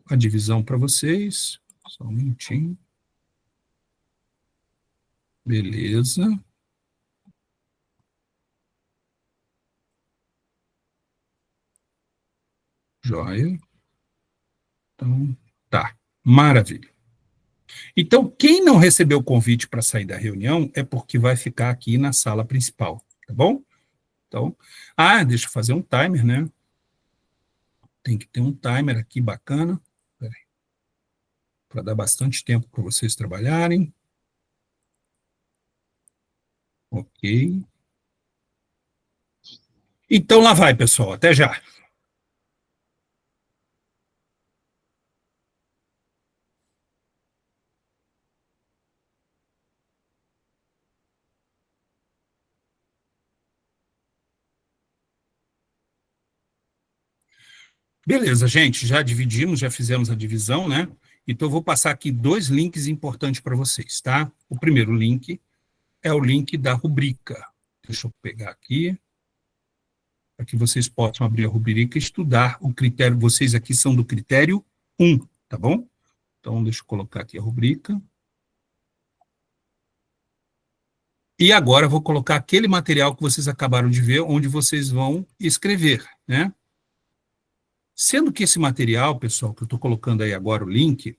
a divisão para vocês. Só um minutinho. Beleza. Joia. Então, tá. Maravilha. Então, quem não recebeu o convite para sair da reunião é porque vai ficar aqui na sala principal, tá bom? Então, deixa eu fazer um timer, né? Tem que ter um timer aqui bacana, para dar bastante tempo para vocês trabalharem. Ok. Então, lá vai, pessoal. Até já. Beleza, gente, já dividimos, já fizemos a divisão, né? Então, eu vou passar aqui 2 links importantes para vocês, tá? O primeiro link é o link da rubrica. Deixa eu pegar aqui, para que vocês possam abrir a rubrica e estudar o critério. Vocês aqui são do critério 1, tá bom? Então, deixa eu colocar aqui a rubrica. E agora eu vou colocar aquele material que vocês acabaram de ver, onde vocês vão escrever, né? Sendo que esse material, pessoal, que eu estou colocando aí agora o link,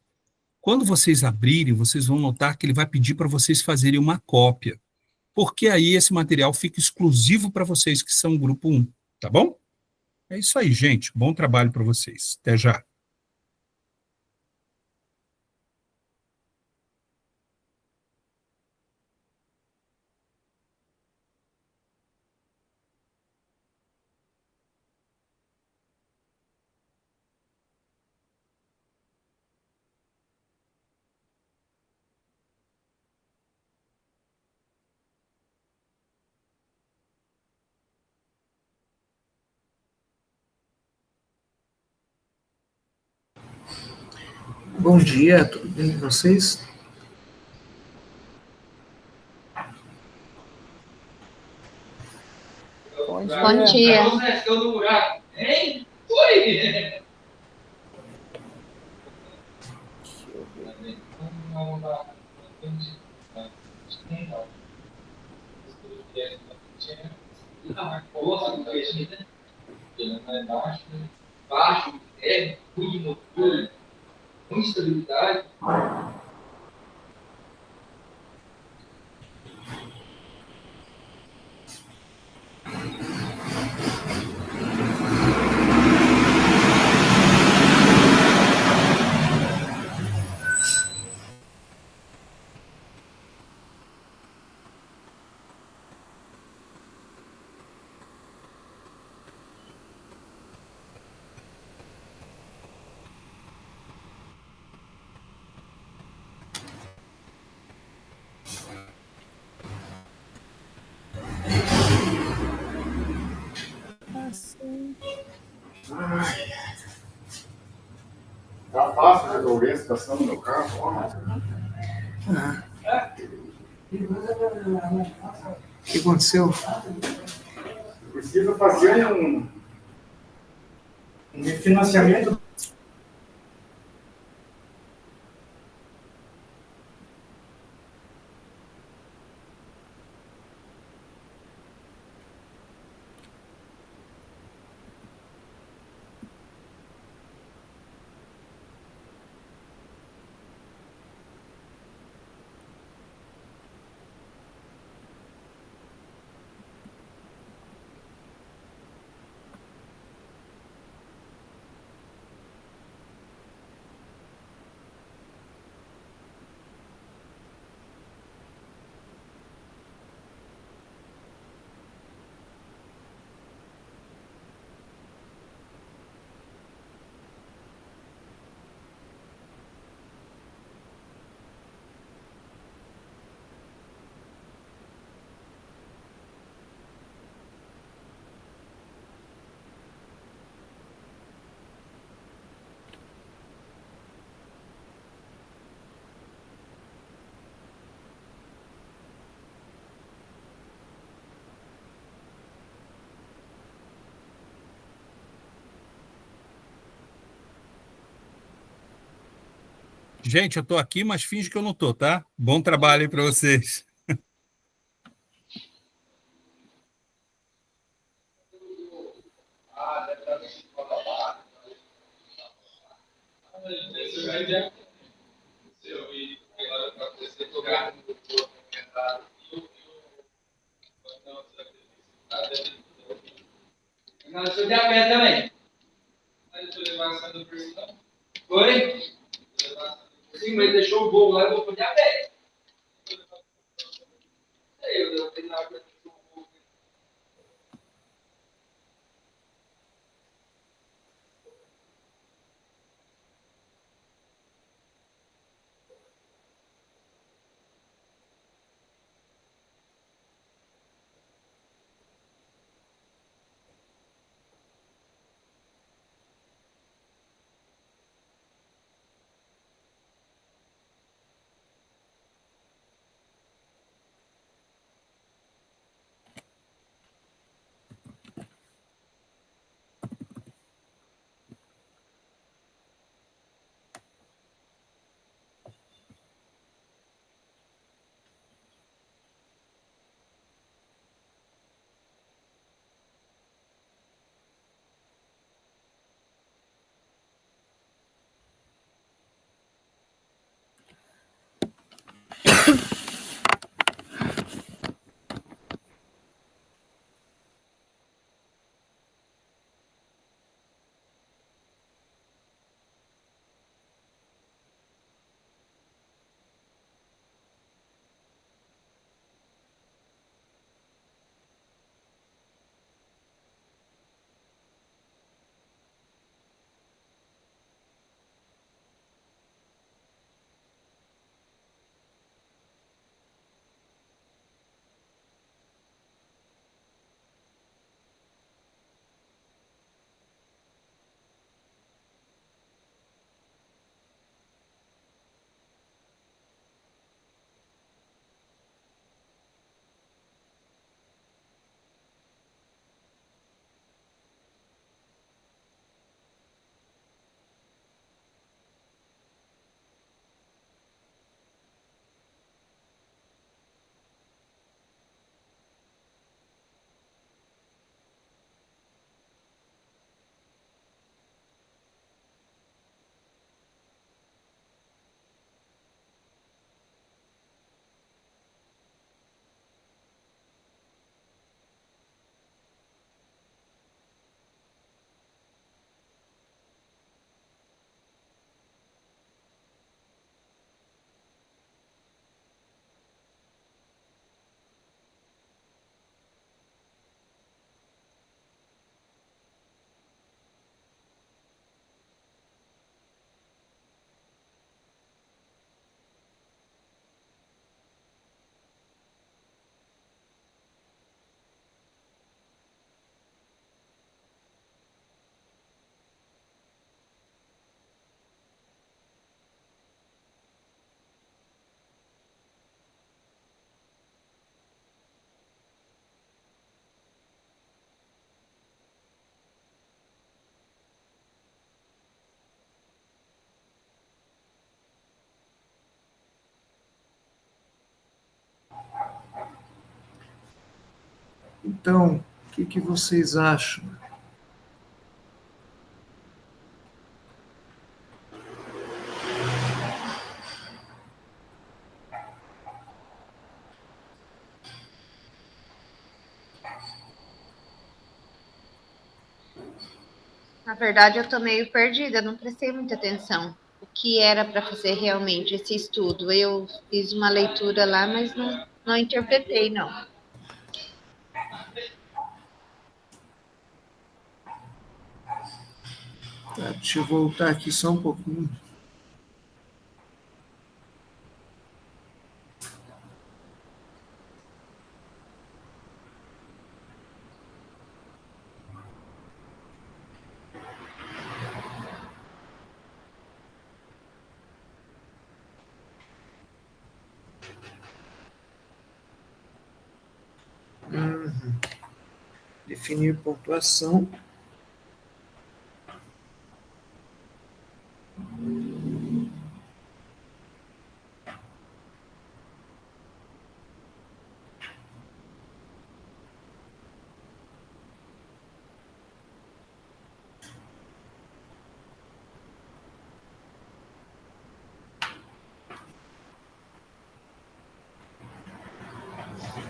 Quando vocês abrirem, vocês vão notar que ele vai pedir para vocês fazerem uma cópia, porque aí esse material fica exclusivo para vocês que são grupo 1, tá bom? É isso aí, gente. Bom trabalho para vocês. Até já. Bom dia, tudo bem com vocês? Bom Bom dia. dia. Deixa eu ver. Tá fácil resolver a situação do meu carro? O que aconteceu? Preciso fazer um refinanciamento. Gente, eu estou aqui, mas finge que eu não estou, tá? Bom trabalho aí para vocês. Eu sou diabetes também. Foi? Sim, mas deixou o bolo lá e eu vou diabetes. Eu tenho nada. Então, o que vocês acham? Na verdade, eu estou meio perdida, não prestei muita atenção. O que era para fazer realmente esse estudo? Eu fiz uma leitura lá, mas não interpretei, não. Tá, deixa eu voltar aqui só um pouquinho. Definir pontuação.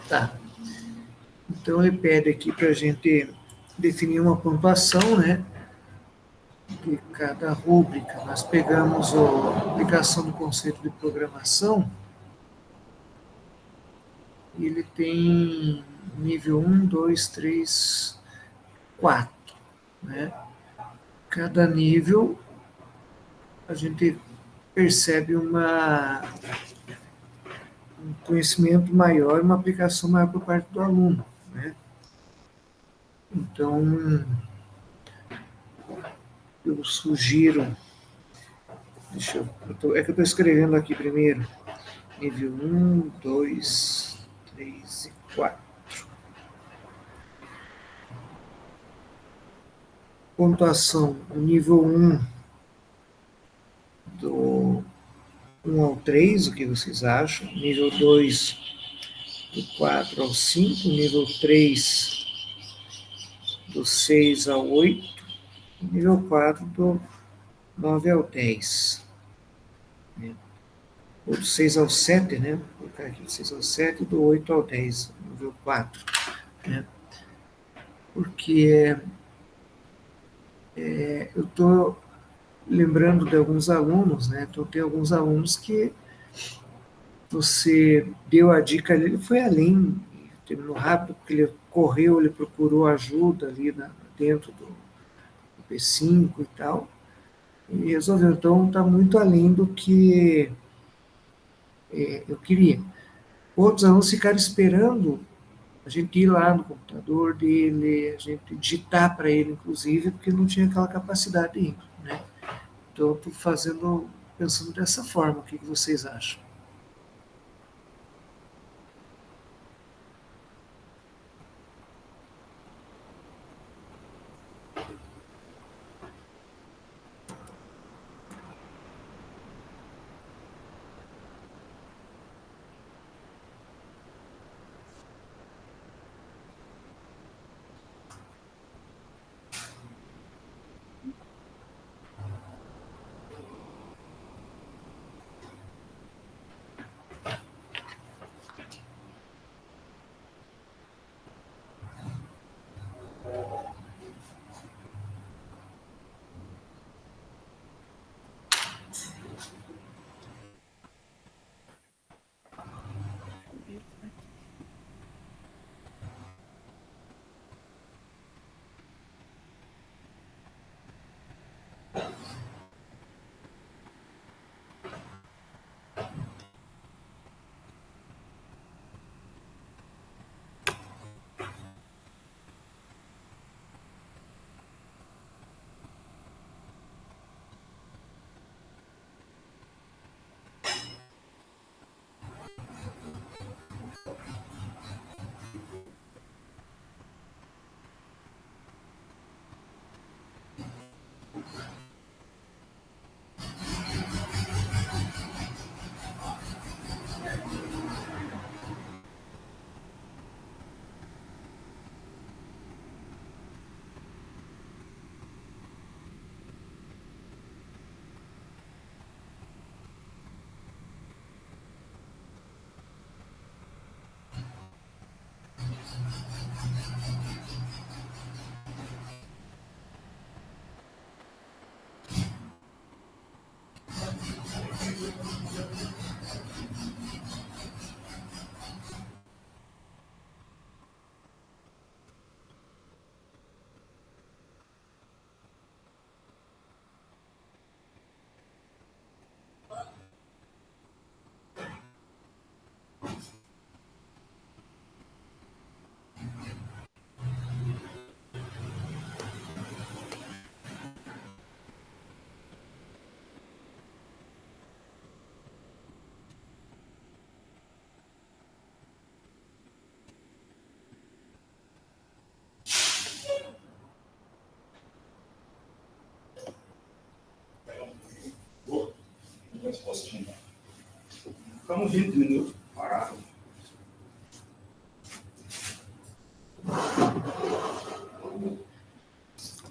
Tá. Então, ele pede aqui para a gente definir uma pontuação, né, de cada rúbrica. Nós pegamos a aplicação do conceito de programação, e ele tem nível 1, 2, 3, 4, né? Cada nível a gente percebe um conhecimento maior, uma aplicação maior por parte do aluno, né? Então, eu sugiro, é que eu estou escrevendo aqui primeiro, nível 1, 2, 3 e 4. Pontuação, o nível 1, do 1 ao 3, o que vocês acham? Nível 2, do 4 ao 5. Nível 3, do 6 ao 8. Nível 4, do 9 ao 10. Ou do 6 ao 7, né? Vou colocar aqui do 6 ao 7, do 8 ao 10, nível 4. Né? Porque eu estou lembrando de alguns alunos, né? Então, tem alguns alunos que você deu a dica ali, ele foi além, terminou rápido, porque ele correu, ele procurou ajuda ali dentro do P5 e tal, e resolveu. Então, está muito além do que eu queria. Outros alunos ficaram esperando a gente ir lá no computador dele, a gente digitar para ele, inclusive, porque não tinha aquela capacidade ainda, né? Então, estou pensando dessa forma. O que vocês acham? Ficamos 20 minutos parados.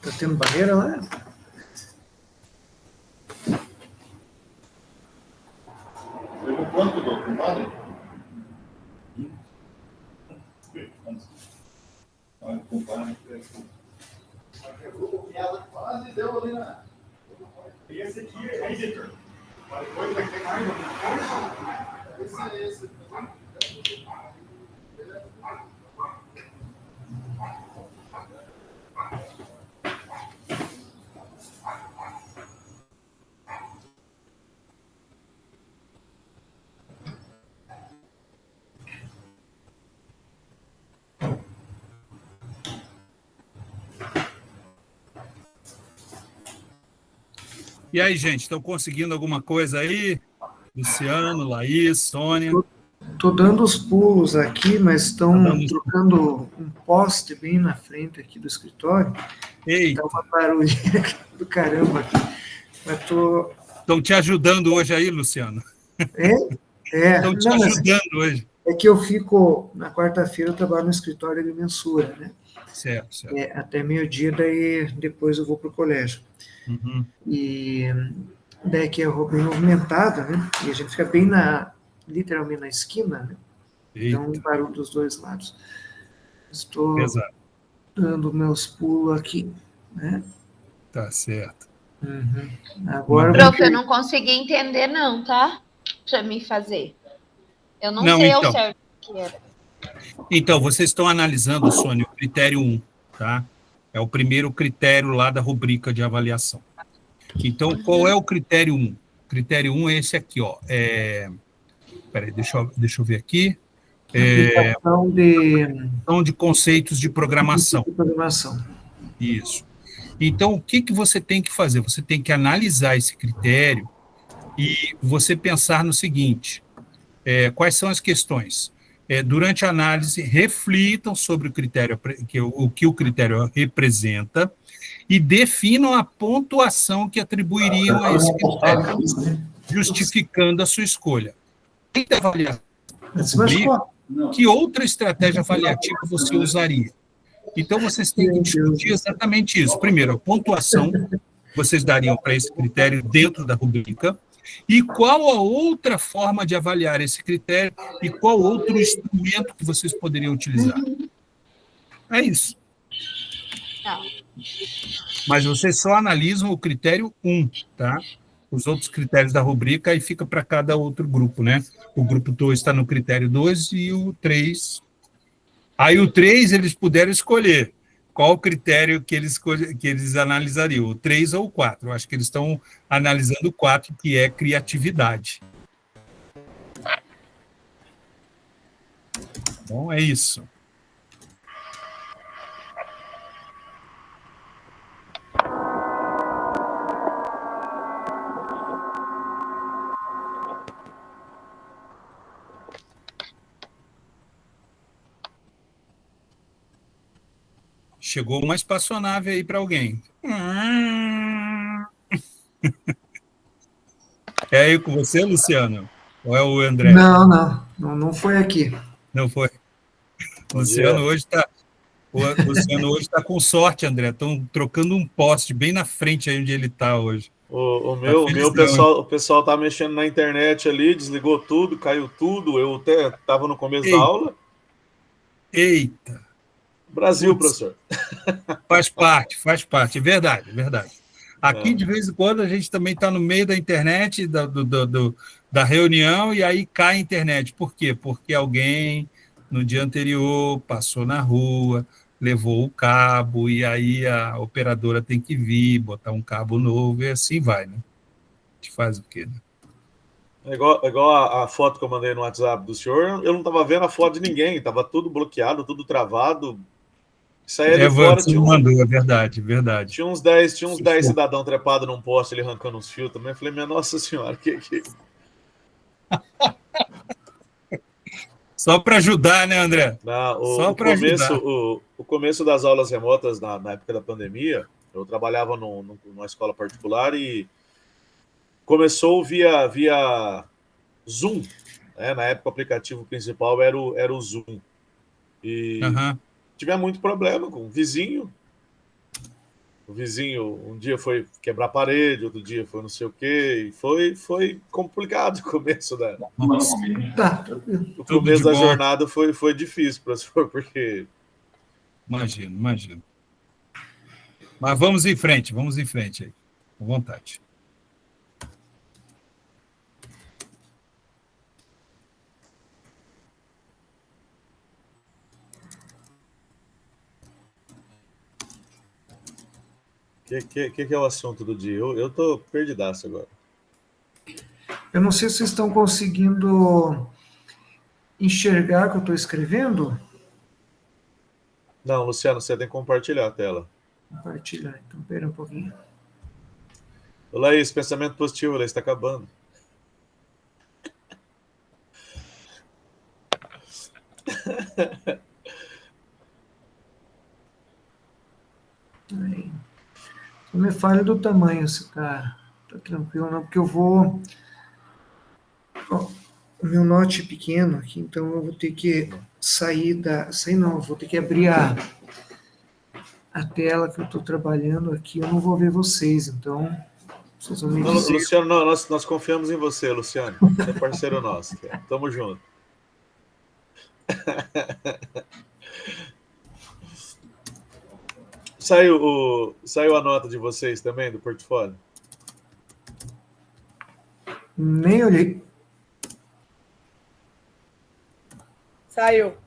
Tá tendo barreira lá? Pegou quanto, doutor? Padre? Olha, compadre. Quase deu ali na... E esse aqui é Vitor. Depois vai ter mais um. Esse é esse. E aí, gente, estão conseguindo alguma coisa aí? Luciano, Laís, Sônia? Tô dando os pulos aqui, mas estão trocando um poste bem na frente aqui do escritório. Eita. Tá uma barulheira do caramba aqui. Mas tô... Estão te ajudando hoje aí, Luciano? Estão te ajudando hoje. É que eu fico, na quarta-feira, eu trabalho no escritório de mensura, né? Certo, certo. Até meio-dia, daí depois eu vou para o colégio. Uhum. E daí que é bem movimentada, né? E a gente fica bem literalmente na esquina, né? Eita. Então, barulho dos dois lados. Estou Pesado. dando meus pulos aqui, né? Tá certo. Uhum. Agora, prof, eu não consegui entender não, tá? Para me fazer. Eu não sei então, ao certo o que era. Então, vocês estão analisando, Sônia, o critério 1, tá? É o primeiro critério lá da rubrica de avaliação. Então, qual é o critério 1? O critério 1 é esse aqui, ó. Peraí, deixa eu ver aqui. Aplicação de conceitos de programação. programação. Isso. Então, o que você tem que fazer? Você tem que analisar esse critério e você pensar no seguinte: quais são as questões? Durante a análise, reflitam sobre o critério, o que o critério representa, e definam a pontuação que atribuiriam a esse critério, justificando a sua escolha. Tem que avaliar que outra estratégia avaliativa você usaria. Então, vocês têm que discutir exatamente isso. Primeiro, a pontuação que vocês dariam para esse critério dentro da rubrica, e qual a outra forma de avaliar esse critério e qual outro instrumento que vocês poderiam utilizar. É isso. Mas vocês só analisam o critério 1, tá? Os outros critérios da rubrica aí fica para cada outro grupo, né? O grupo 2 está no critério 2 e o 3... Aí o 3 eles puderam escolher qual o critério que eles analisariam, o 3 ou o 4. Eu acho que eles estão analisando o 4, que é criatividade. Bom, é isso. Chegou uma espaçonave aí para alguém. É aí com você, Luciano? Ou é o André? Não foi aqui. Não foi. O Luciano hoje está com sorte, André. Estão trocando um poste bem na frente aí onde ele está hoje. O meu pessoal tá mexendo na internet ali, desligou tudo, caiu tudo. Eu até estava no começo da aula. Eita! Brasil, professor. Faz parte. É verdade. Aqui, de vez em quando, a gente também está no meio da internet, da reunião, e aí cai a internet. Por quê? Porque alguém, no dia anterior, passou na rua, levou o cabo, e aí a operadora tem que vir, botar um cabo novo, e assim vai, né? A gente faz o quê, né? É igual a foto que eu mandei no WhatsApp do senhor, eu não estava vendo a foto de ninguém, estava tudo bloqueado, tudo travado. Saía de fora, é verdade. Tinha uns 10 cidadão trepado num poste, ele arrancando uns fios também. Eu falei, minha nossa senhora, que... Só para ajudar, né, André? O começo das aulas remotas, na época da pandemia, eu trabalhava numa escola particular e começou via Zoom. né? Na época, o aplicativo principal era o Zoom. E tivemos muito problema com o vizinho. O vizinho um dia foi quebrar a parede, outro dia foi não sei o quê. E foi complicado o começo da... O começo da jornada foi difícil, professor, porque... Imagino. Mas vamos em frente aí. Com vontade. O que é o assunto do dia? Eu tô perdidaço agora. Eu não sei se vocês estão conseguindo enxergar o que eu estou escrevendo. Não, Luciano, você tem que compartilhar a tela. Compartilhar, então, pera um pouquinho. Ô, Laís, pensamento positivo, Laís, está acabando. Aí. Não me fale do tamanho, se tá tranquilo, não, porque eu vou... Ó, o meu note é pequeno aqui, então eu vou ter que vou ter que abrir a tela que eu estou trabalhando aqui, eu não vou ver vocês, então vocês vão me dizer... Luciano, não, nós confiamos em você, Luciano. Você é parceiro nosso. Tamo junto. Saiu a nota de vocês também, do portfólio? Nem olhei. Saiu.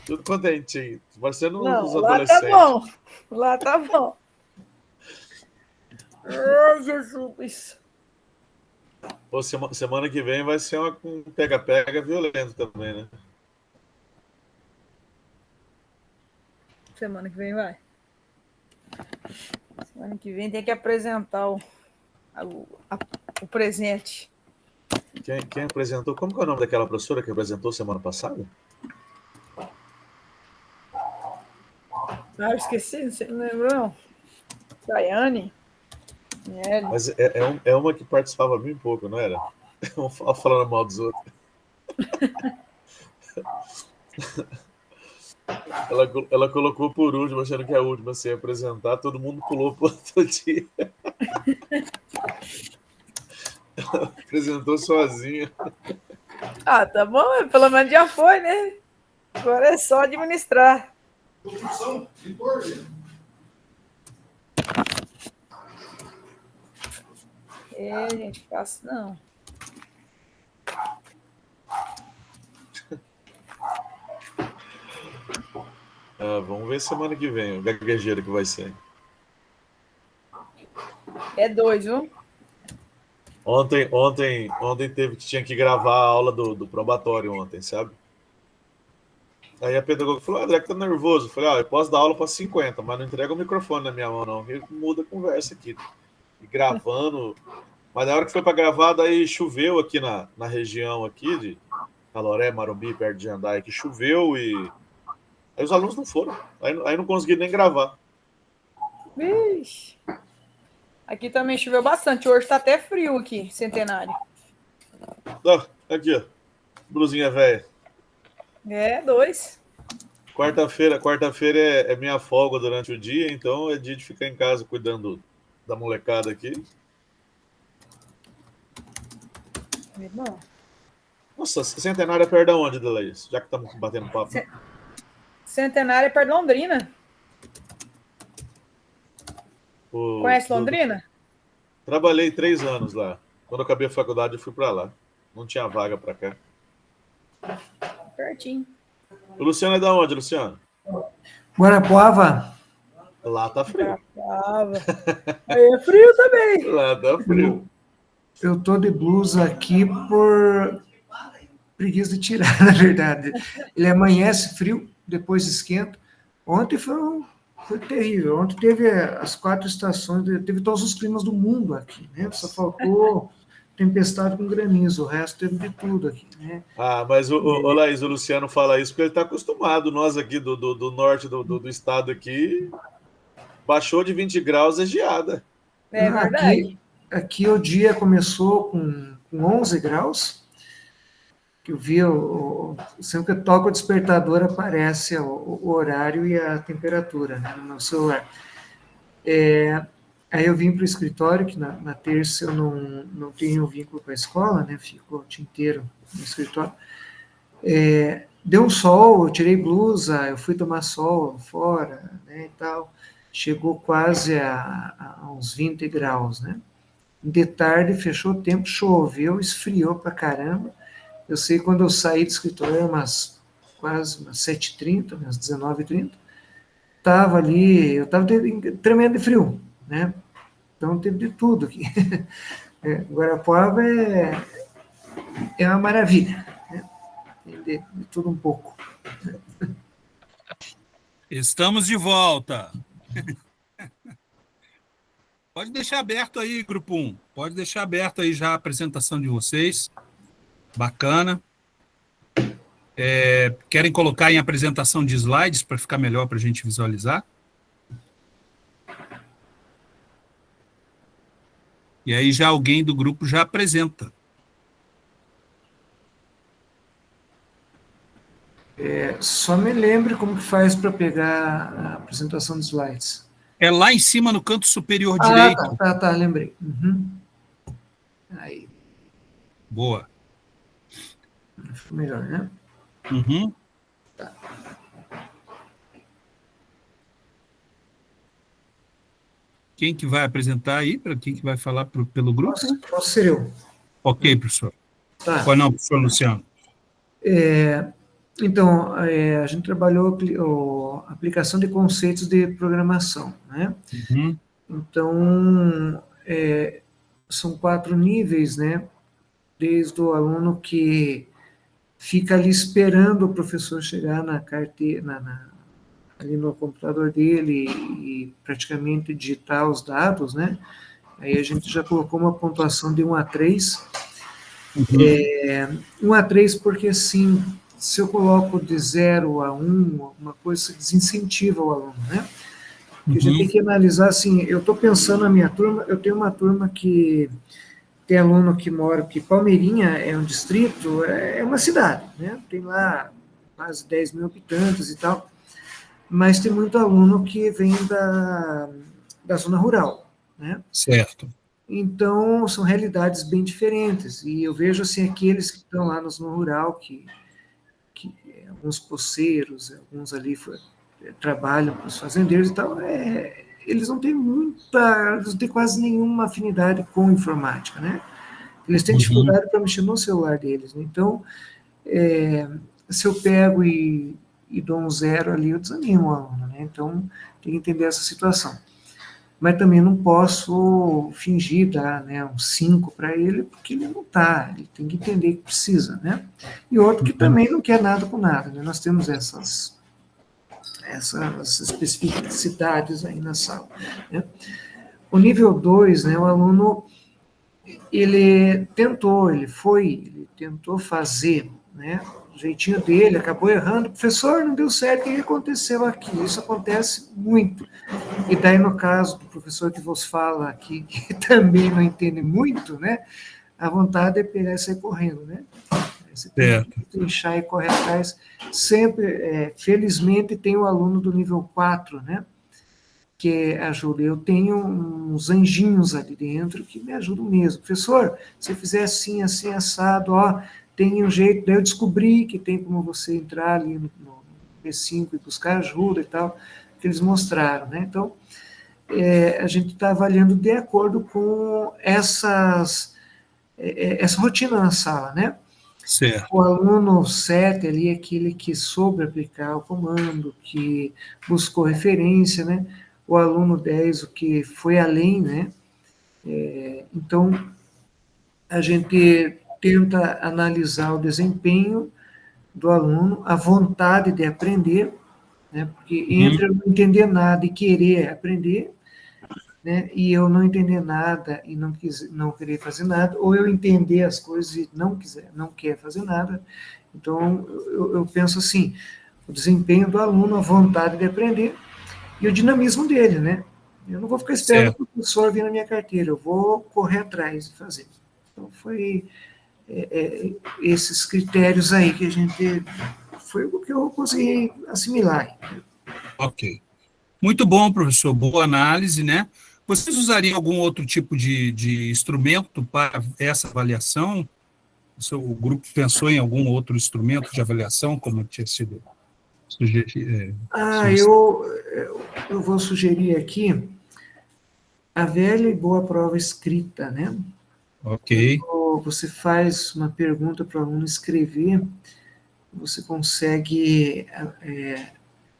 Tudo contentinho. Parecendo uns lá adolescentes. tá bom. Lá tá bom. Ai, Jesus. Pô, semana que vem vai ser um pega-pega violento também, né? Semana que vem vai. Semana que vem tem que apresentar o presente. Quem apresentou? Como que é o nome daquela professora que apresentou semana passada? Eu esqueci, você não lembrou, não? Daiane? Mas é uma que participava bem pouco, não era? Falando mal dos outros. Ela colocou por último, achando que a última se ia apresentar, todo mundo pulou pro outro dia. Ela apresentou sozinha. Ah, tá bom, pelo menos já foi, né? Agora é só administrar. Gente, fácil não. Vamos ver semana que vem, o gaguejeiro que vai ser. É 2, viu? Ontem tinha que gravar a aula do probatório ontem, sabe? Aí a pedagoga falou, André, que tá nervoso. Eu falei, eu posso dar aula para 50, mas não entrega o microfone na minha mão, não. Ele muda a conversa aqui. E gravando. Mas na hora que foi para gravar, daí choveu aqui na região aqui de Caloré, Marumbi, perto de Jandai, que choveu e aí os alunos não foram. Aí não conseguiram nem gravar. Vixe. Aqui também choveu bastante. Hoje tá até frio aqui, Centenário. Aqui, ó. Blusinha velha. 2. Quarta-feira é minha folga durante o dia, então é dia de ficar em casa cuidando da molecada aqui. Irmão. Nossa, Centenário é perto de onde, Delaís? Já que estamos batendo papo. Centenário é perto de Londrina. Conhece Londrina? Trabalhei 3 anos lá. Quando eu acabei a faculdade, eu fui para lá. Não tinha vaga para cá. Pertinho. O Luciano é da onde, Luciano? Guarapuava. Lá tá frio. Aí é frio também. Lá tá frio. Eu tô de blusa aqui por preguiça de tirar, na verdade. Ele amanhece frio, depois esquenta. Ontem foi terrível. Ontem teve as 4 estações, teve todos os climas do mundo aqui, né? Só faltou tempestade com granizo, o resto teve de tudo aqui, né? Mas o Laís, o Luciano fala isso porque ele está acostumado. Nós aqui do norte do estado aqui, baixou de 20 graus, é geada. É verdade. Aqui o dia começou com com 11 graus, que eu vi, sempre que eu toco o despertador, aparece o horário e a temperatura, né, no meu celular. Aí eu vim para o escritório, que na terça eu não tenho vínculo com a escola, né, fico o dia inteiro no escritório. Deu um sol, eu tirei blusa, eu fui tomar sol fora, né, e tal. Chegou quase a uns 20 graus, né. De tarde, fechou o tempo, choveu, esfriou pra caramba. Eu sei quando eu saí do escritório, era quase umas 7h30, umas 19h30, estava ali, eu estava tremendo de frio, né? Então teve de tudo aqui. Guarapuava é uma maravilha, né? De tudo um pouco. Estamos de volta. Pode deixar aberto aí, Grupo 1. Pode deixar aberto aí já a apresentação de vocês. Bacana. Querem colocar em apresentação de slides para ficar melhor para a gente visualizar? E aí já alguém do grupo já apresenta. Só me lembre como que faz para pegar a apresentação de slides. É lá em cima no canto superior direito. Tá, lembrei. Uhum. Aí. Boa. Ficou melhor, né? Uhum. Tá. Quem que vai apresentar aí? Para quem que vai falar pelo grupo? Posso ser eu. Ok, professor. Tá. Pois não, professor Luciano. Então, a gente trabalhou a aplicação de conceitos de programação, né? Uhum. Então, são 4 níveis, né? Desde o aluno que fica ali esperando o professor chegar na carteira, ali no computador dele e praticamente digitar os dados, né? Aí a gente já colocou uma pontuação de 1 a 3. 1 a 3 porque, assim, se eu coloco de 0 a 1, alguma coisa, isso desincentiva o aluno, né? Porque a gente tem que analisar, assim, eu estou pensando na minha turma, eu tenho uma turma que tem aluno que mora, que Palmeirinha é um distrito, é uma cidade, né? Tem lá quase 10 mil habitantes e tal, mas tem muito aluno que vem da zona rural, né? Certo. Então, são realidades bem diferentes, e eu vejo, assim, aqueles que estão lá na zona rural, que alguns poceiros, alguns ali trabalham com os fazendeiros e tal, eles não têm quase nenhuma afinidade com informática, né? Eles têm dificuldade para mexer no celular deles, né? Então, se eu pego e dou um 0 ali, eu desanimo o aluno, né? Então, tem que entender essa situação. Mas também não posso fingir dar, né, um 5 para ele, porque ele não está, ele tem que entender que precisa, né? E outro que também não quer nada com nada, né? Nós temos essas especificidades aí na sala, né? O nível 2, né, o aluno, ele tentou fazer, né, o jeitinho dele, acabou errando, professor, não deu certo, o que aconteceu aqui? Isso acontece muito. E daí, no caso do professor que vos fala aqui, que também não entende muito, né, a vontade é pegar e sair correndo, né? Você tem que trinchar e correr atrás. Sempre, felizmente, tem o aluno do nível 4, né, que ajuda. Eu tenho uns anjinhos ali dentro que me ajudam mesmo. Professor, se fizer assim, assim, assado, ó, tem um jeito. Daí eu descobri que tem como você entrar ali no B5 e buscar ajuda e tal, que eles mostraram, né? Então, a gente está avaliando de acordo com essa rotina na sala, né? Certo. O aluno 7 ali é aquele que soube aplicar o comando, que buscou referência, né? O aluno 10, o que foi além, né? Então, a gente tenta analisar o desempenho do aluno, a vontade de aprender, né? Porque entre eu não entender nada e querer aprender, né? E eu não entender nada e não querer fazer nada, ou eu entender as coisas e não quer fazer nada. Então, eu penso assim, o desempenho do aluno, a vontade de aprender e o dinamismo dele, né? Eu não vou ficar esperando o professor vir na minha carteira, eu vou correr atrás e fazer. Então, foi esses critérios aí que a gente... Foi o que eu consegui assimilar. Ok. Muito bom, professor. Boa análise, né? Vocês usariam algum outro tipo de instrumento para essa avaliação? O grupo pensou em algum outro instrumento de avaliação, como tinha sido sugerido? Eu vou sugerir aqui a velha e boa prova escrita, né? Ok. Quando você faz uma pergunta para o aluno escrever, você consegue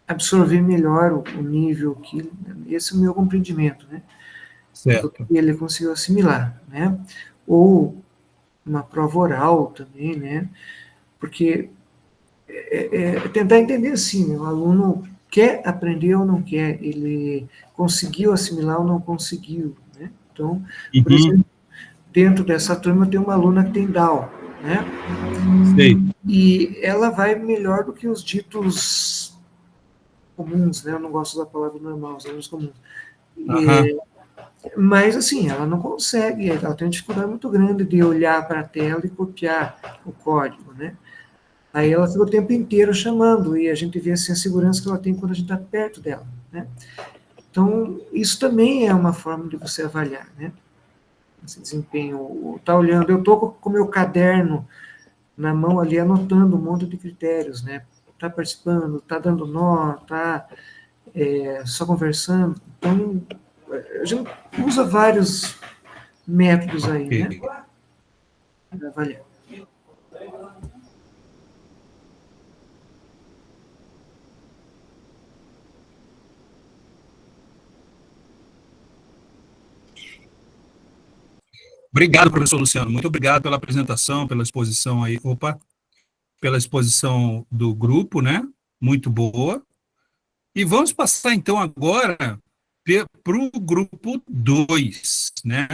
absorver melhor o nível que... Esse é o meu compreendimento, né? Certo. Do que ele conseguiu assimilar, né? Ou uma prova oral também, né? Porque tentar entender assim, né? O aluno quer aprender ou não quer, ele conseguiu assimilar ou não conseguiu, né? Então, por exemplo, dentro dessa turma tem uma aluna que tem Down, né? Sei. E ela vai melhor do que os ditos comuns, né? Eu não gosto da palavra normal, os alunos comuns. Mas, assim, ela não consegue, ela tem uma dificuldade muito grande de olhar para a tela e copiar o código, né? Aí ela fica o tempo inteiro chamando, e a gente vê assim, a segurança que ela tem quando a gente está perto dela, né? Então, isso também é uma forma de você avaliar, né? Esse desempenho. Está olhando, eu estou com o meu caderno na mão ali, anotando um monte de critérios, né? Está participando, está dando nó, está só conversando. Então, a gente usa vários métodos aí, né? Para avaliar. Obrigado, professor Luciano. Muito obrigado pela apresentação, pela exposição aí. Pela exposição do grupo, né? Muito boa. E vamos passar, então, agora para o grupo 2, né?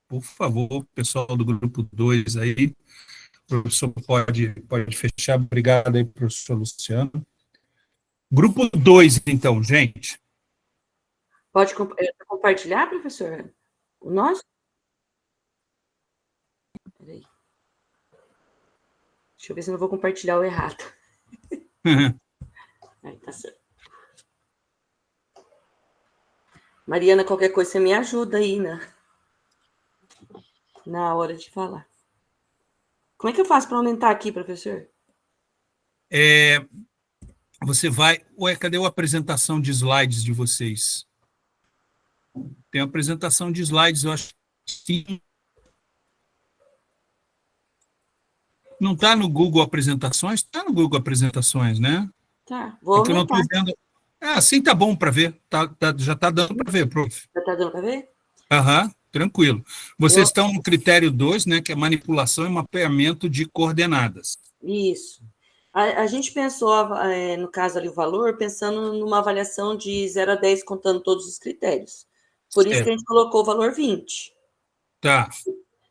Por favor, pessoal do grupo 2 aí. O professor pode fechar. Obrigado aí, professor Luciano. Grupo 2, então, gente. Pode compartilhar, professor? O nosso? Peraí. Deixa eu ver se eu não vou compartilhar o errado. Aí, tá certo. Mariana, qualquer coisa, você me ajuda aí, né? Na hora de falar. Como é que eu faço para aumentar aqui, professor? Você vai... Ué, cadê a apresentação de slides de vocês? Tem a apresentação de slides, eu acho que sim. Não está no Google Apresentações? Está no Google Apresentações, né? Tá, vou aumentar. Eu não estou vendo. Assim tá bom para ver. Já está dando para ver, prof. Já está dando para ver? Tranquilo. Vocês estão no critério 2, né, que é manipulação e mapeamento de coordenadas. Isso. A gente pensou, no caso ali, o valor, pensando numa avaliação de 0 a 10, contando todos os critérios. Por isso que a gente colocou o valor 20. Tá.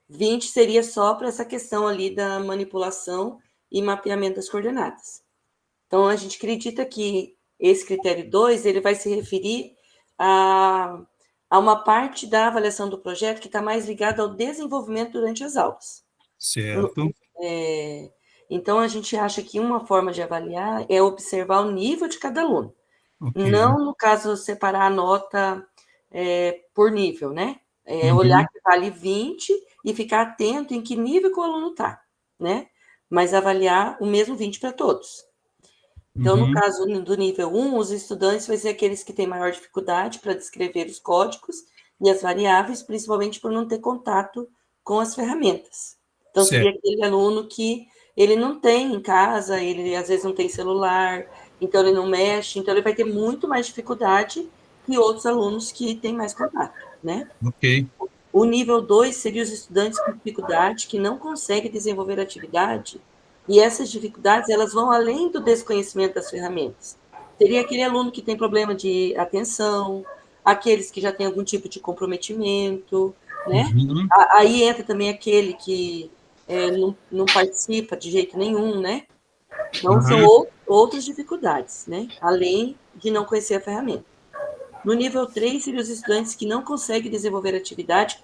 20 seria só para essa questão ali da manipulação e mapeamento das coordenadas. Então, a gente acredita que esse critério 2, ele vai se referir a uma parte da avaliação do projeto que está mais ligada ao desenvolvimento durante as aulas. Certo. Então, a gente acha que uma forma de avaliar é observar o nível de cada aluno. Okay. Não, no caso, separar a nota por nível, né? Olhar que vale 20 e ficar atento em que nível que o aluno está, né? Mas avaliar o mesmo 20 para todos. Então, no caso do nível 1, os estudantes vão ser aqueles que têm maior dificuldade para descrever os códigos e as variáveis, principalmente por não ter contato com as ferramentas. Então, seria aquele aluno que ele não tem em casa, ele às vezes não tem celular, então ele não mexe, então ele vai ter muito mais dificuldade que outros alunos que têm mais contato, né? Ok. O nível 2 seria os estudantes com dificuldade, que não conseguem desenvolver atividade, e essas dificuldades, elas vão além do desconhecimento das ferramentas. Seria aquele aluno que tem problema de atenção, aqueles que já têm algum tipo de comprometimento, né? Aí entra também aquele que não participa de jeito nenhum, né? Então, são outras dificuldades, né? Além de não conhecer a ferramenta. No nível 3, seriam os estudantes que não conseguem desenvolver atividade,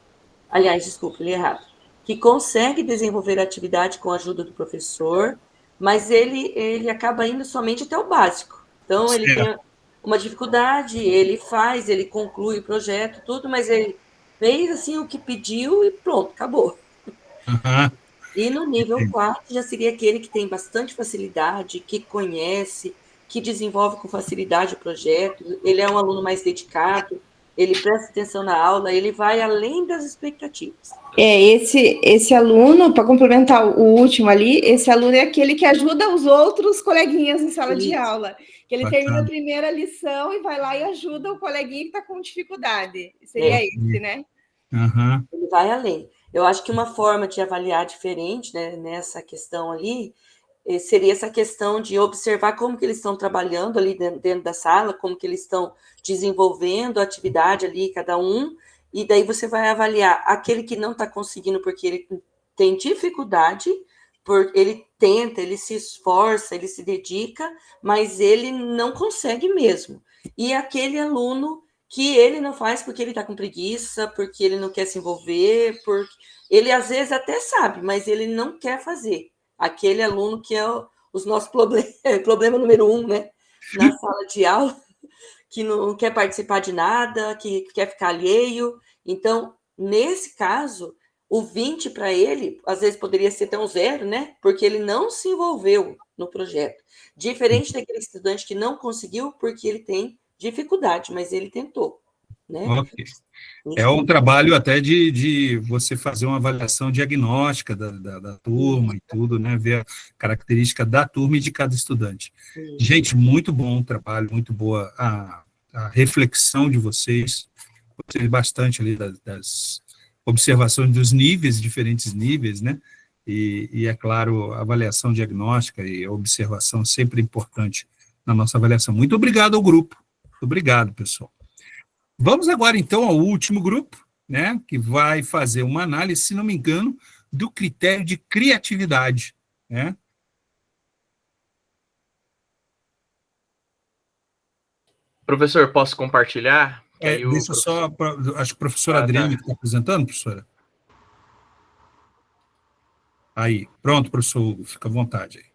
aliás, desculpa, li errado, que consegue desenvolver a atividade com a ajuda do professor, mas ele acaba indo somente até o básico. Então, ele tem uma dificuldade, ele conclui o projeto, tudo, mas ele fez assim o que pediu e pronto, acabou. Aham. E no nível 4 já seria aquele que tem bastante facilidade, que conhece, que desenvolve com facilidade o projeto, ele é um aluno mais dedicado, ele presta atenção na aula, ele vai além das expectativas. Esse aluno, para complementar o último ali, esse aluno é aquele que ajuda os outros coleguinhas em sala de aula. Que ele termina a primeira lição e vai lá e ajuda o coleguinha que está com dificuldade. Seria esse, né? Uhum. Ele vai além. Eu acho que uma forma de avaliar diferente, né, nessa questão ali, seria essa questão de observar como que eles estão trabalhando ali dentro da sala, como que eles estão desenvolvendo a atividade ali, cada um, e daí você vai avaliar aquele que não está conseguindo porque ele tem dificuldade, ele tenta, ele se esforça, ele se dedica, mas ele não consegue mesmo. E aquele aluno que ele não faz porque ele está com preguiça, porque ele não quer se envolver, porque ele às vezes até sabe, mas ele não quer fazer. Aquele aluno que é os nossos problema número 1, né? Na sala de aula, que não quer participar de nada, que quer ficar alheio. Então, nesse caso, o 20 para ele, às vezes poderia ser até um 0, né? Porque ele não se envolveu no projeto. Diferente daquele estudante que não conseguiu porque ele tem dificuldade, mas ele tentou, né? Ok. É um trabalho até de você fazer uma avaliação diagnóstica da turma e tudo, né? Ver a característica da turma e de cada estudante. Gente, muito bom o trabalho, muito boa a reflexão de vocês. Gostei bastante ali das observações dos níveis, diferentes níveis, né? E é claro, a avaliação diagnóstica e a observação sempre importante na nossa avaliação. Muito obrigado ao grupo. Muito obrigado, pessoal. Vamos agora, então, ao último grupo, né, que vai fazer uma análise, se não me engano, do critério de criatividade, né? Professor, posso compartilhar? Deixa só, acho que a professora Adriana que está apresentando, professora. Aí, pronto, professor Hugo, fica à vontade aí.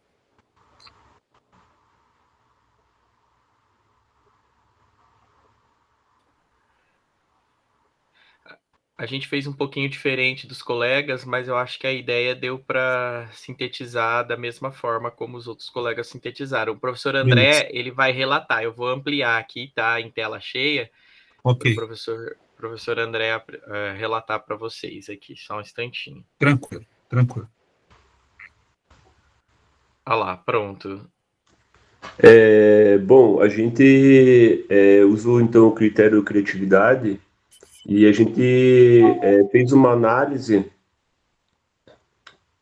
A gente fez um pouquinho diferente dos colegas, mas eu acho que a ideia deu para sintetizar da mesma forma como os outros colegas sintetizaram. O professor André, ele vai relatar, eu vou ampliar aqui, tá, em tela cheia, para o professor André relatar para vocês aqui, só um instantinho. Tranquilo, tranquilo. Olha lá, pronto. Bom, a gente usou, então, o critério de criatividade e a gente fez uma análise...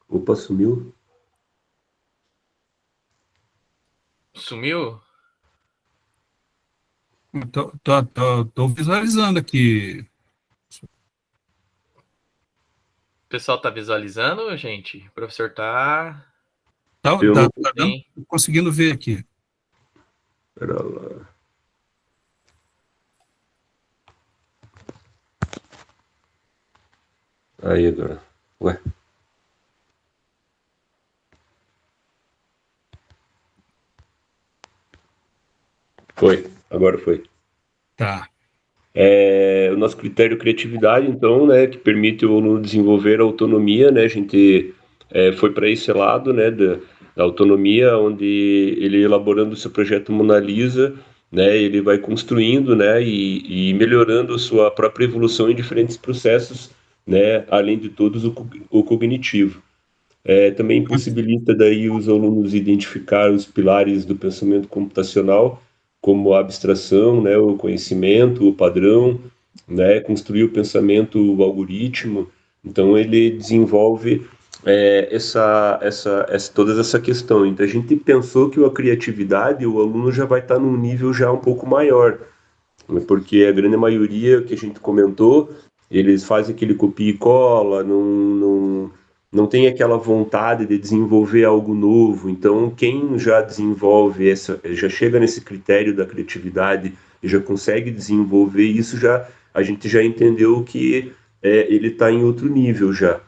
Opa, sumiu? Sumiu? Estou visualizando aqui. O pessoal está visualizando, gente? O professor está... Tá conseguindo ver aqui. Pera lá. Aí agora. Ué. Foi. Agora foi. Tá. O nosso critério criatividade, então, né, que permite o aluno desenvolver a autonomia, né, a gente foi para esse lado, né, da autonomia, onde ele, elaborando o seu projeto Mona Lisa, né, ele vai construindo, né, e melhorando a sua própria evolução em diferentes processos, né, além de todos o cognitivo. Também possibilita daí os alunos identificar os pilares do pensamento computacional, como a abstração, né, o conhecimento, o padrão, né, construir o pensamento, o algoritmo. Então ele desenvolve toda essa questão. Então a gente pensou que a criatividade, o aluno já vai estar num nível já um pouco maior, porque a grande maioria que a gente comentou, eles fazem aquele copia e cola, não tem aquela vontade de desenvolver algo novo. Então, quem já desenvolve já chega nesse critério da criatividade e já consegue desenvolver isso, a gente já entendeu que ele está em outro nível já.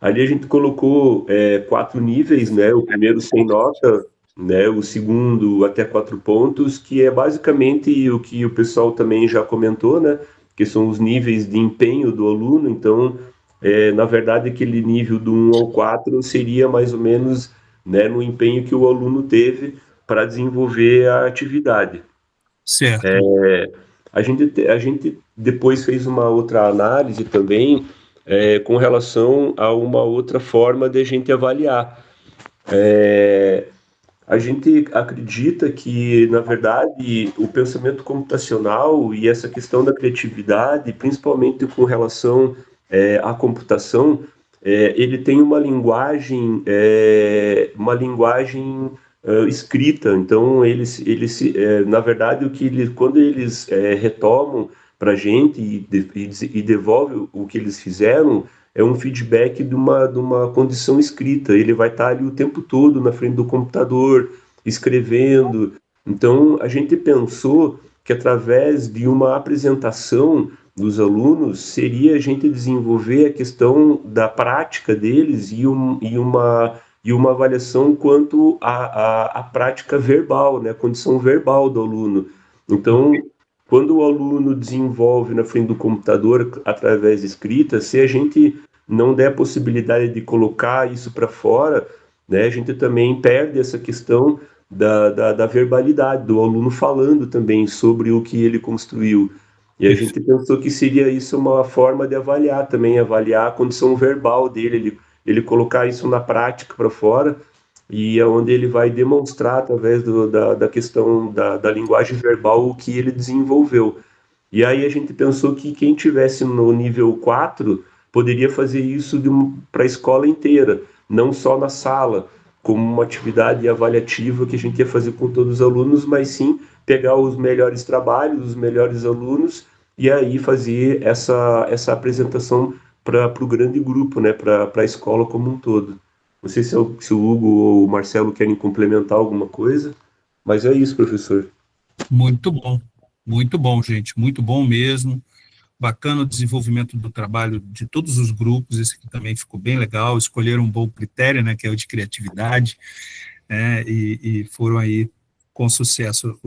Ali a gente colocou 4 níveis, né? O primeiro sem nota, né? O segundo até 4 pontos, que é basicamente o que o pessoal também já comentou, né? Que são os níveis de empenho do aluno. Então, na verdade, aquele nível do 1 ao 4 seria mais ou menos, né, no empenho que o aluno teve para desenvolver a atividade. Certo. A gente depois fez uma outra análise também com relação a uma outra forma de a gente avaliar. A gente acredita que, na verdade, o pensamento computacional e essa questão da criatividade, principalmente com relação à computação, ele tem uma linguagem escrita. Então, na verdade, quando eles retomam para a gente e devolvem o que eles fizeram, é um feedback de uma condição escrita. Ele vai estar ali o tempo todo na frente do computador, escrevendo. Então, a gente pensou que através de uma apresentação dos alunos, seria a gente desenvolver a questão da prática deles e uma avaliação quanto à prática verbal, né, a condição verbal do aluno. Então, quando o aluno desenvolve na frente do computador através de escrita, se a gente não der a possibilidade de colocar isso para fora, né, a gente também perde essa questão da verbalidade, do aluno falando também sobre o que ele construiu. E a gente pensou que seria isso uma forma de avaliar também, avaliar a condição verbal dele, ele colocar isso na prática para fora, e é onde ele vai demonstrar, através da questão da linguagem verbal, o que ele desenvolveu. E aí a gente pensou que quem tivesse no nível 4 poderia fazer isso para a escola inteira, não só na sala, como uma atividade avaliativa que a gente ia fazer com todos os alunos, mas sim pegar os melhores trabalhos, os melhores alunos, e aí fazer essa apresentação para o grande grupo, né, para a escola como um todo. Não sei se o Hugo ou o Marcelo querem complementar alguma coisa, mas é isso, professor. Muito bom, gente, muito bom mesmo. Bacana o desenvolvimento do trabalho de todos os grupos, esse aqui também ficou bem legal, escolheram um bom critério, né, que é o de criatividade, e foram aí com sucesso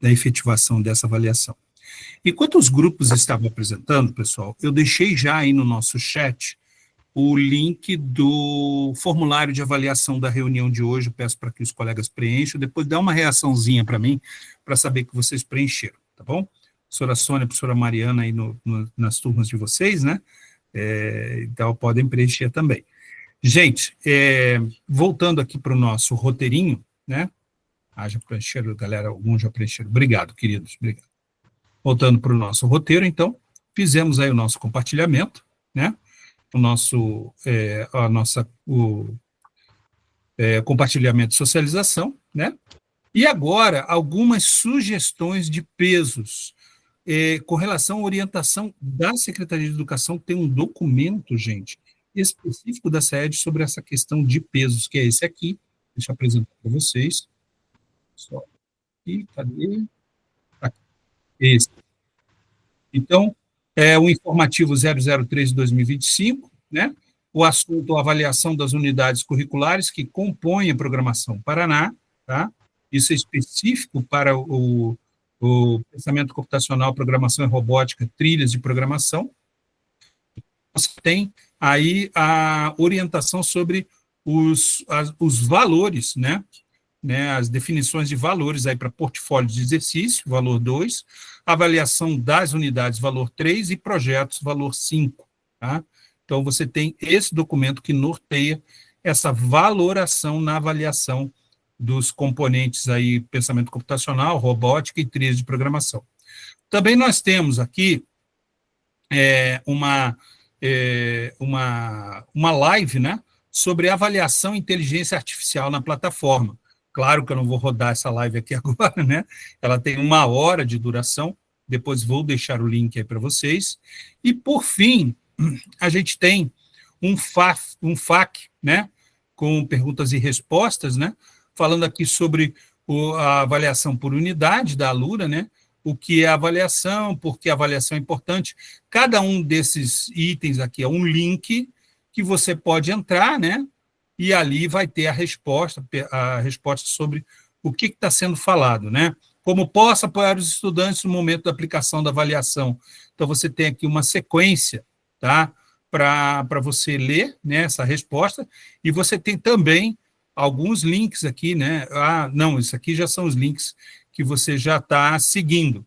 na efetivação dessa avaliação. Enquanto os grupos estavam apresentando, pessoal, eu deixei já aí no nosso chat o link do formulário de avaliação da reunião de hoje, eu peço para que os colegas preencham, depois dá uma reaçãozinha para mim, para saber que vocês preencheram, tá bom? Professora Sônia, professora Mariana aí nas turmas de vocês, né? Então podem preencher também. Gente, voltando aqui para o nosso roteirinho, né? Já preencheram, galera, alguns já preencheram. Obrigado, queridos, obrigado. Voltando para o nosso roteiro, então, fizemos aí o nosso compartilhamento, né? Compartilhamento de socialização, né? E agora, algumas sugestões de pesos. Com relação à orientação da Secretaria de Educação, tem um documento, gente, específico da SED sobre essa questão de pesos, que é esse aqui. Deixa eu apresentar para vocês. Só aqui, cadê? Aqui. Esse. Então, o informativo 003 de 2025, né? O assunto, a avaliação das unidades curriculares que compõem a programação Paraná, tá? Isso é específico para o pensamento computacional, programação e robótica, trilhas de programação. Você tem aí a orientação sobre os valores, né, as definições de valores aí para portfólio de exercício, valor 2, avaliação das unidades, valor 3, e projetos, valor 5. Tá? Então, você tem esse documento que norteia essa valoração na avaliação dos componentes aí, pensamento computacional, robótica e trilhas de programação. Também nós temos aqui uma live, né, sobre avaliação e inteligência artificial na plataforma. Claro que eu não vou rodar essa live aqui agora, né? Ela tem 1 hora de duração, depois vou deixar o link aí para vocês. E, por fim, a gente tem um FAQ, né, com perguntas e respostas, né, falando aqui sobre a avaliação por unidade da Alura, né, o que é avaliação, por que a avaliação é importante. Cada um desses itens aqui é um link que você pode entrar, né? E ali vai ter a resposta sobre o que está sendo falado, né? Como posso apoiar os estudantes no momento da aplicação da avaliação. Então, você tem aqui uma sequência, tá? Para você ler, né, essa resposta, e você tem também alguns links aqui, né? Não, isso aqui já são os links que você já está seguindo.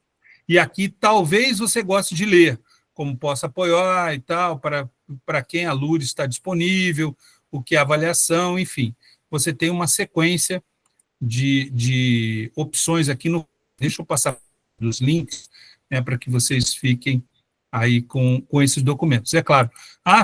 E aqui talvez você goste de ler, como posso apoiar e tal, para quem a Lourdes está disponível, o que é avaliação, enfim. Você tem uma sequência de opções aqui no... Deixa eu passar os links, né, para que vocês fiquem aí com esses documentos. É claro,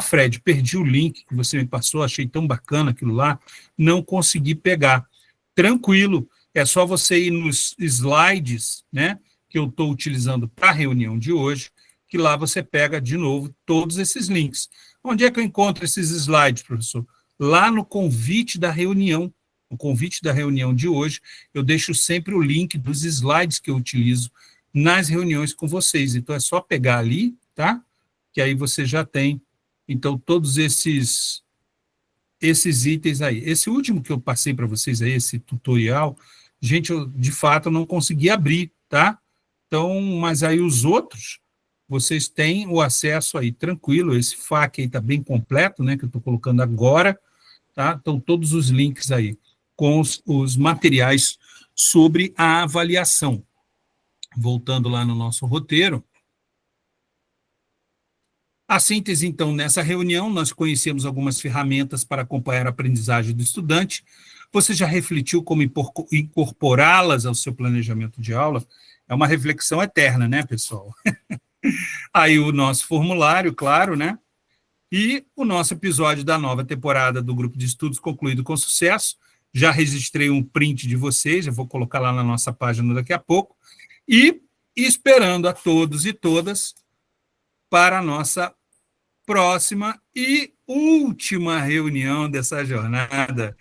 Fred, perdi o link que você me passou, achei tão bacana aquilo lá, não consegui pegar. Tranquilo, é só você ir nos slides, né, que eu estou utilizando para a reunião de hoje, que lá você pega de novo todos esses links. Onde é que eu encontro esses slides, professor? Lá no convite da reunião. No convite da reunião de hoje, eu deixo sempre o link dos slides que eu utilizo nas reuniões com vocês. Então, é só pegar ali, tá? Que aí você já tem, então, todos esses itens aí. Esse último que eu passei para vocês aí, esse tutorial, gente, eu, de fato, não consegui abrir, tá? Então, mas aí os outros, vocês têm o acesso aí, tranquilo. Esse FAQ aí está bem completo, né? Que eu estou colocando agora, tá? Então, todos os links aí com os materiais sobre a avaliação. Voltando lá no nosso roteiro. A síntese, então, nessa reunião, nós conhecemos algumas ferramentas para acompanhar a aprendizagem do estudante. Você já refletiu como incorporá-las ao seu planejamento de aula? É uma reflexão eterna, né, pessoal? Aí o nosso formulário, claro, né? E o nosso episódio da nova temporada do Grupo de Estudos concluído com sucesso. Já registrei um print de vocês, eu vou colocar lá na nossa página daqui a pouco. E esperando a todos e todas para a nossa próxima e última reunião dessa jornada.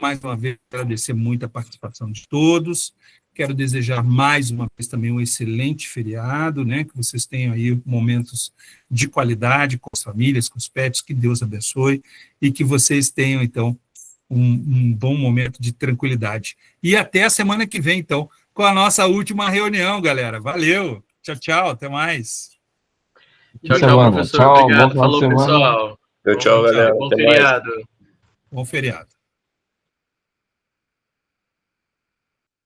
Mais uma vez, agradecer muito a participação de todos. Quero desejar mais uma vez também um excelente feriado, né? Que vocês tenham aí momentos de qualidade com as famílias, com os pets, que Deus abençoe, e que vocês tenham, então, um bom momento de tranquilidade. E até a semana que vem, então, com a nossa última reunião, galera. Valeu. Tchau, tchau. Até mais. Tchau, tchau, professor. Tchau, obrigado. bom final de Falou, semana. pessoal. Tchau, galera. Bom Até mais. feriado. Bom feriado.